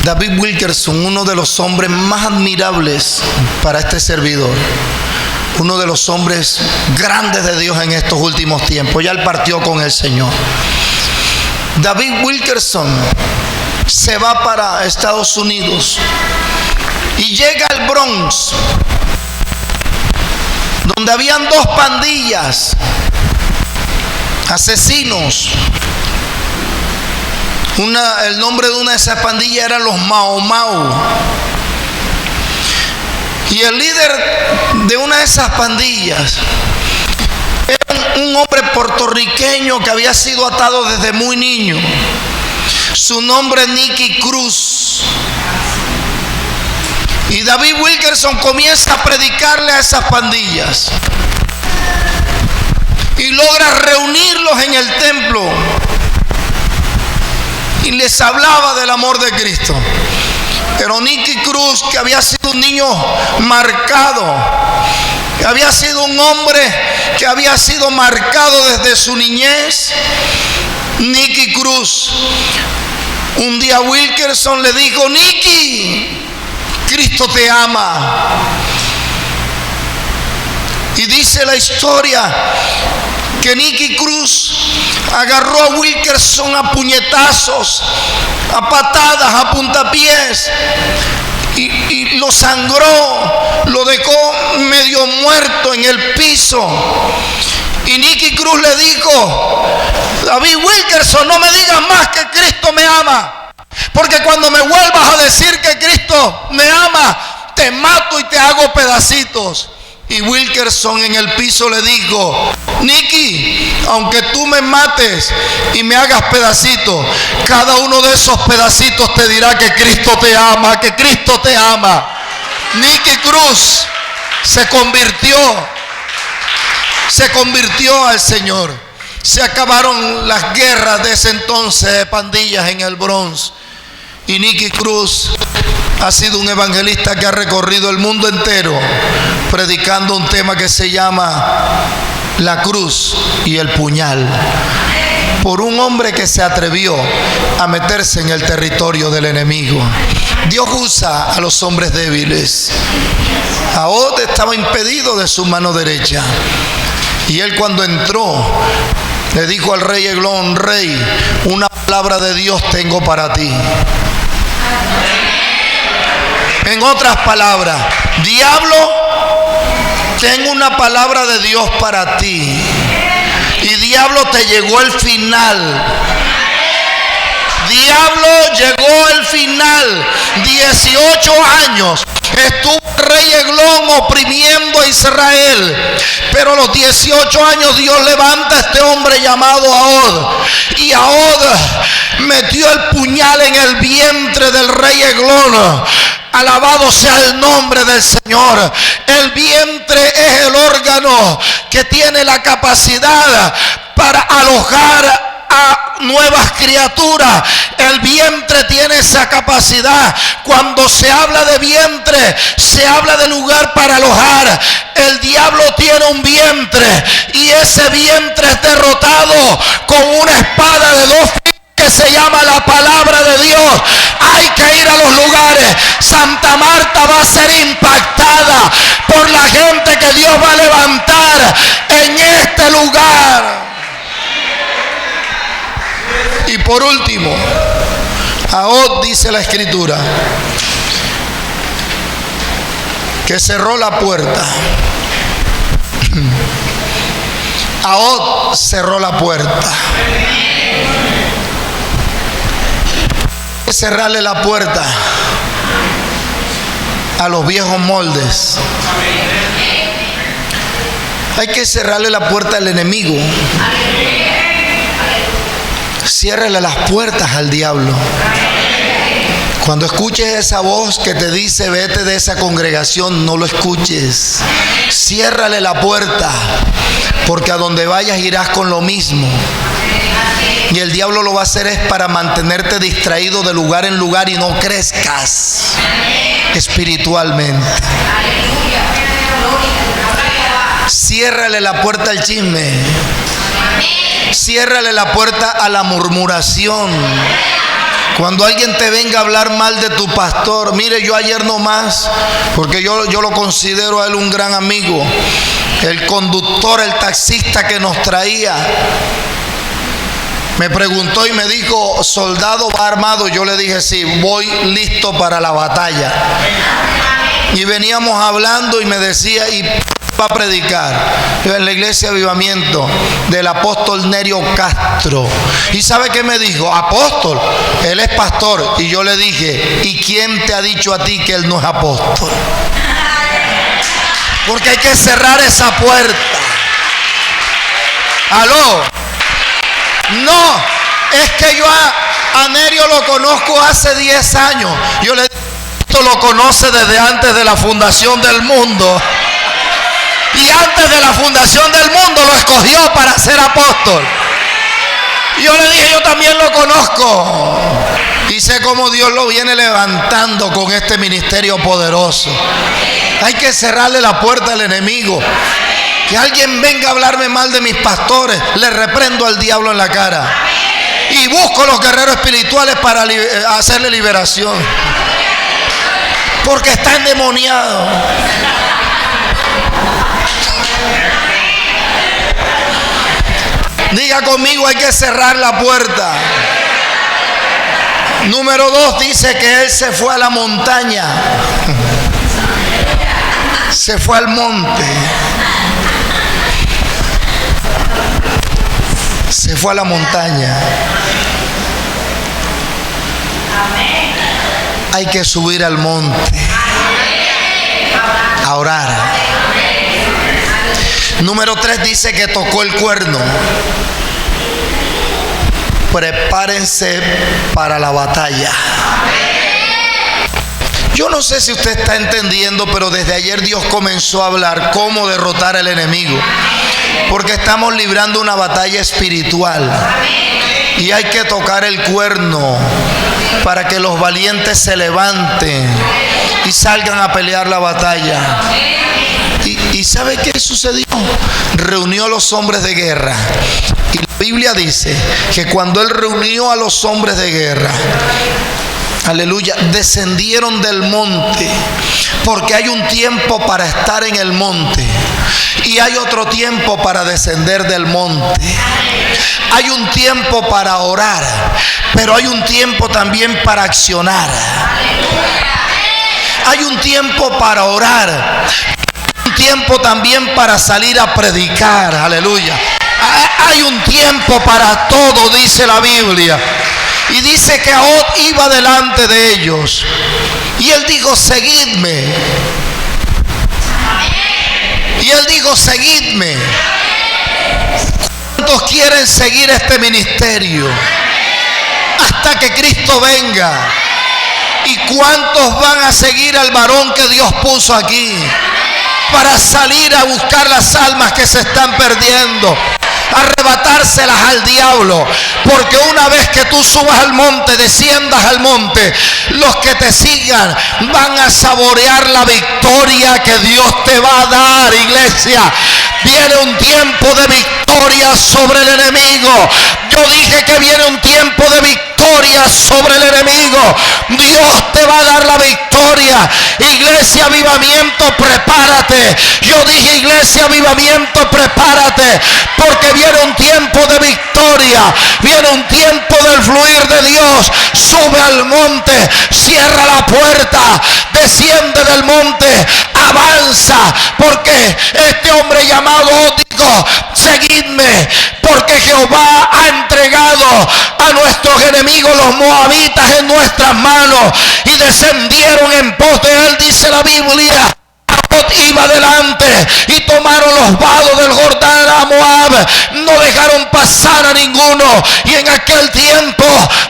David Wilkerson, uno de los hombres más admirables para este servidor, uno de los hombres grandes de Dios en estos últimos tiempos. Ya él partió con el Señor. David Wilkerson se va para Estados Unidos y llega al Bronx, donde habían dos pandillas, asesinos. El nombre de una de esas pandillas era los Mau Mau. Y el líder de una de esas pandillas era un hombre puertorriqueño que había sido atado desde muy niño. Su nombre es Nicky Cruz. Y David Wilkerson comienza a predicarle a esas pandillas y logra reunirlos en el templo y les hablaba del amor de Cristo. Pero Nicky Cruz, que había sido un niño marcado, que había sido un hombre que había sido marcado desde su niñez, Nicky Cruz, un día Wilkerson le dijo: Nicky, Cristo te ama. Y dice la historia que Nicky Cruz agarró a Wilkerson a puñetazos, a patadas, a puntapiés, y lo sangró, lo dejó medio muerto en el piso. Y Nicky Cruz le dijo: David Wilkerson, no me digas más que Cristo me ama, porque cuando me vuelvas a decir que Cristo me ama, te mato y te hago pedacitos. Y Wilkerson en el piso le dijo: Nicky, aunque tú me mates y me hagas pedacitos, cada uno de esos pedacitos te dirá que Cristo te ama, que Cristo te ama. Nicky Cruz se convirtió al Señor. Se acabaron las guerras de ese entonces de pandillas en el Bronx. Y Nicky Cruz ha sido un evangelista que ha recorrido el mundo entero predicando un tema que se llama la cruz y el puñal, por un hombre que se atrevió a meterse en el territorio del enemigo. Dios usa a los hombres débiles. Ahod estaba impedido de su mano derecha, y él, cuando entró, le dijo al rey Eglón: Rey, una palabra de Dios tengo para ti. En otras palabras, diablo, tengo una palabra de Dios para ti. Y diablo, te llegó el final. Diablo, llegó el final. 18 años estuvo el rey Eglón oprimiendo a Israel, pero a los 18 años Dios levanta a este hombre llamado Ahod, y Ahod metió el puñal en el vientre del rey Eglón. Alabado sea el nombre del Señor. El vientre es el órgano que tiene la capacidad para alojar a nuevas criaturas. El vientre tiene esa capacidad. Cuando se habla de vientre, se habla de lugar para alojar. El diablo tiene un vientre, y ese vientre es derrotado con una espada de dos filos que se llama la palabra de Dios. Hay que ir a los lugares. Santa Marta va a ser impactada por la gente que Dios va a levantar en este lugar. Y por último, Ahod, dice la Escritura, que cerró la puerta. Ahod cerró la puerta. Hay que cerrarle la puerta a los viejos moldes. Hay que cerrarle la puerta al enemigo. Ciérrale las puertas al diablo. Cuando escuches esa voz que te dice vete de esa congregación, no lo escuches. Ciérrale la puerta, porque a donde vayas irás con lo mismo. Y el diablo lo va a hacer es para mantenerte distraído de lugar en lugar y no crezcas espiritualmente. Ciérrale la puerta al chisme. Ciérrale la puerta a la murmuración. Cuando alguien te venga a hablar mal de tu pastor, mire, yo ayer nomás, porque yo lo considero a él un gran amigo, el conductor, el taxista que nos traía, me preguntó y me dijo, ¿soldado va armado? Yo le dije, sí, voy listo para la batalla. Y veníamos hablando y me decía, y va a predicar en la iglesia Avivamiento del apóstol Nerio Castro. ¿Y sabe qué me dijo? Apóstol, él es pastor. Y yo le dije, ¿y quién te ha dicho a ti que él no es apóstol? Porque hay que cerrar esa puerta. ¿Aló? No, es que yo a Nerio lo conozco hace 10 años. Yo le digo, esto lo conoce desde antes de la fundación del mundo. Y antes de la fundación del mundo lo escogió para ser apóstol. Y yo le dije, yo también lo conozco. Y sé cómo Dios lo viene levantando con este ministerio poderoso. Hay que cerrarle la puerta al enemigo. Que alguien venga a hablarme mal de mis pastores, le reprendo al diablo en la cara. Y busco los guerreros espirituales para hacerle liberación. Porque está endemoniado. Diga conmigo, hay que cerrar la puerta. Número 2, dice que él se fue a la montaña. Se fue al monte. Se fue a la montaña. Hay que subir al monte a orar. Número 3 dice que tocó el cuerno. Prepárense para la batalla. Yo no sé si usted está entendiendo, pero desde ayer Dios comenzó a hablar cómo derrotar al enemigo. Porque estamos librando una batalla espiritual. Y hay que tocar el cuerno para que los valientes se levanten y salgan a pelear la batalla. ¿Y sabe qué sucedió? Reunió a los hombres de guerra. Y la Biblia dice que cuando él reunió a los hombres de guerra, aleluya, descendieron del monte. Porque hay un tiempo para estar en el monte y hay otro tiempo para descender del monte. Hay un tiempo para orar, pero hay un tiempo también para accionar. Hay un tiempo para orar, un tiempo también para salir a predicar, aleluya. Hay un tiempo para todo, dice la Biblia. Y dice que Ahod iba delante de ellos. Y él dijo, seguidme. Y él dijo, seguidme. ¿Cuántos quieren seguir este ministerio? Hasta que Cristo venga. ¿Y cuántos van a seguir al varón que Dios puso aquí? Para salir a buscar las almas que se están perdiendo. Arrebatárselas al diablo. Porque una vez que tú subas al monte, desciendas al monte, los que te sigan van a saborear la victoria que Dios te va a dar, iglesia. Viene un tiempo de victoria sobre el enemigo. Yo dije que viene un tiempo de victoria sobre el enemigo. Dios te va a dar la victoria. Iglesia Avivamiento, prepárate. Yo dije, Iglesia Avivamiento, prepárate. Porque viene un tiempo de victoria. Viene un tiempo del fluir de Dios. Sube al monte, cierra la puerta, desciende del monte, avanza. Porque este hombre llamado dijo, seguidme. Porque Jehová ha entregado a nuestros enemigos, los moabitas, en nuestras manos. Y descendieron en pos de él, dice la Biblia. Iba adelante y tomaron los vados del Jordán a Moab. No dejaron pasar a ninguno. Y en aquel tiempo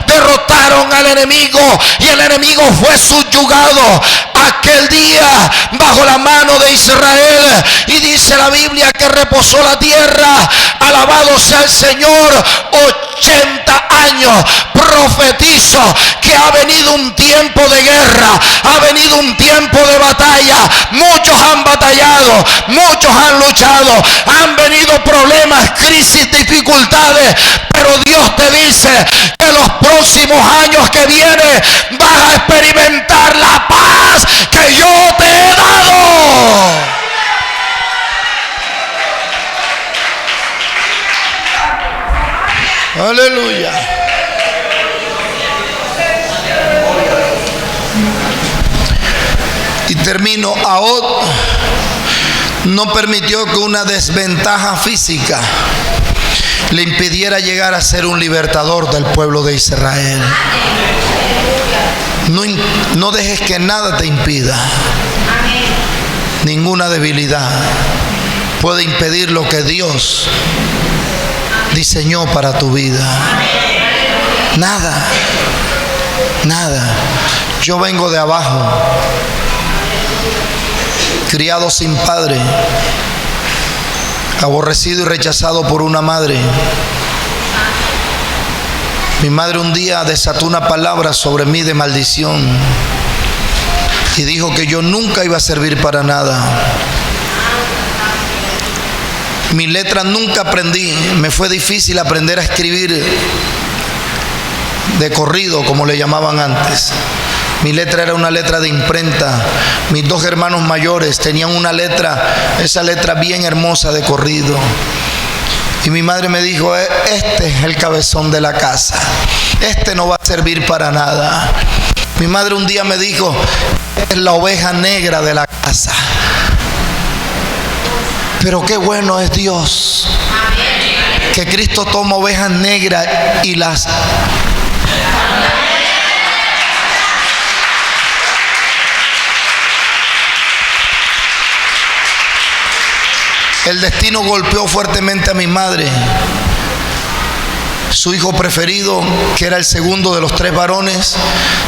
derrotaron al enemigo. Y el enemigo fue subyugado aquel día bajo la mano de Israel. Y dice la Biblia que reposó la tierra. Alabado sea el Señor. 80 años. Profetizo que ha venido un tiempo de guerra, ha venido un tiempo de batalla. Muchos han batallado, muchos han luchado, han venido problemas, crisis, dificultades, pero Dios te dice que los próximos años que vienen vas a experimentar la paz que yo te he dado. Aleluya. Y termino. Ahod no permitió que una desventaja física le impidiera llegar a ser un libertador del pueblo de Israel. No dejes que nada te impida. Ninguna debilidad puede impedir lo que Dios diseñó para tu vida. Nada, nada. Yo vengo de abajo, criado sin padre, aborrecido y rechazado por una madre. Mi madre un día desató una palabra sobre mí de maldición y dijo que yo nunca iba a servir para nada. Mi letra nunca aprendí, me fue difícil aprender a escribir de corrido, como le llamaban antes. Mi letra era una letra de imprenta. Mis dos hermanos mayores tenían una letra, esa letra bien hermosa de corrido. Y mi madre me dijo, este es el cabezón de la casa, este no va a servir para nada. Mi madre un día me dijo, es la oveja negra de la casa. Pero qué bueno es Dios, que Cristo toma ovejas negras y las... El destino golpeó fuertemente a mi madre. Su hijo preferido, que era el segundo de los 3 varones,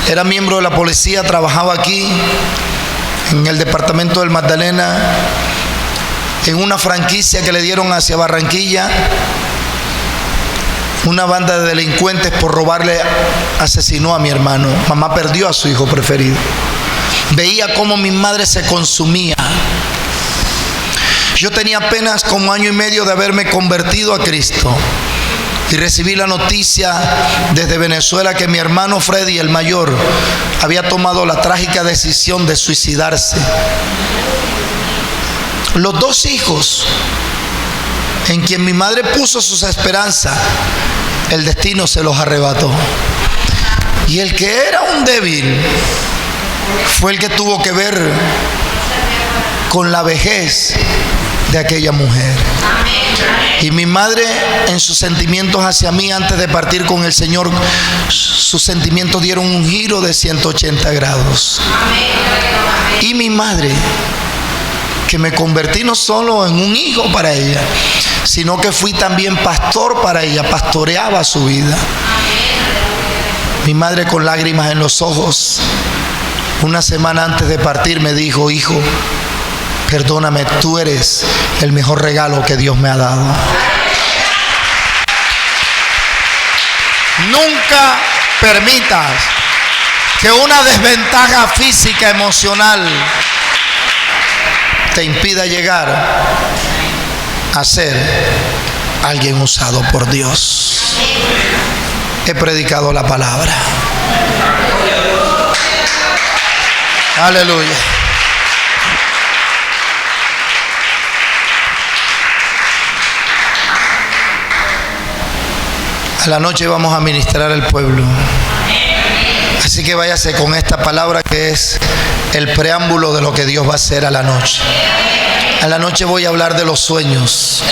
era miembro de la policía, trabajaba aquí, en el departamento del Magdalena, en una franquicia que le dieron hacia Barranquilla. Una banda de delincuentes por robarle asesinó a mi hermano. Mamá perdió a su hijo preferido. Veía cómo mi madre se consumía. Yo tenía apenas como 1 año y medio de haberme convertido a Cristo y recibí la noticia desde Venezuela que mi hermano Freddy, el mayor, había tomado la trágica decisión de suicidarse. Los 2 hijos en quien mi madre puso sus esperanzas, el destino se los arrebató. Y el que era un débil fue el que tuvo que ver con la vejez de aquella mujer. Y mi madre, en sus sentimientos hacia mí antes de partir con el Señor, sus sentimientos dieron un giro de 180 grados. Y mi madre, que me convertí no solo en un hijo para ella, sino que fui también pastor para ella, pastoreaba su vida. Mi madre, con lágrimas en los ojos, una semana antes de partir me dijo, hijo, perdóname, tú eres el mejor regalo que Dios me ha dado. Nunca permitas que una desventaja física, emocional, te impida llegar a ser alguien usado por Dios. He predicado la palabra. Aleluya. A la noche vamos a ministrar al pueblo. Así que váyase con esta palabra que es el preámbulo de lo que Dios va a hacer a la noche. A la noche voy a hablar de los sueños.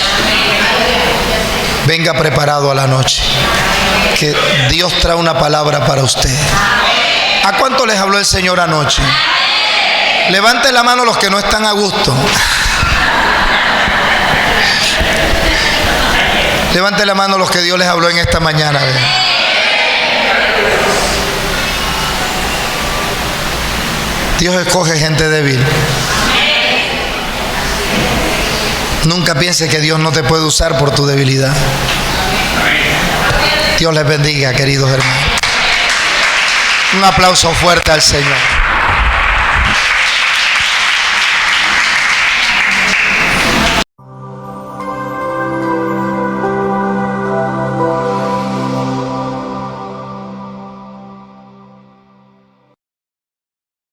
Venga preparado a la noche, que Dios trae una palabra para usted. ¿A cuánto les habló el Señor anoche? Levante la mano los que no están a gusto. Levante la mano los que Dios les habló en esta mañana. Dios escoge gente débil. Nunca pienses que Dios no te puede usar por tu debilidad. Dios les bendiga, queridos hermanos. Un aplauso fuerte al Señor.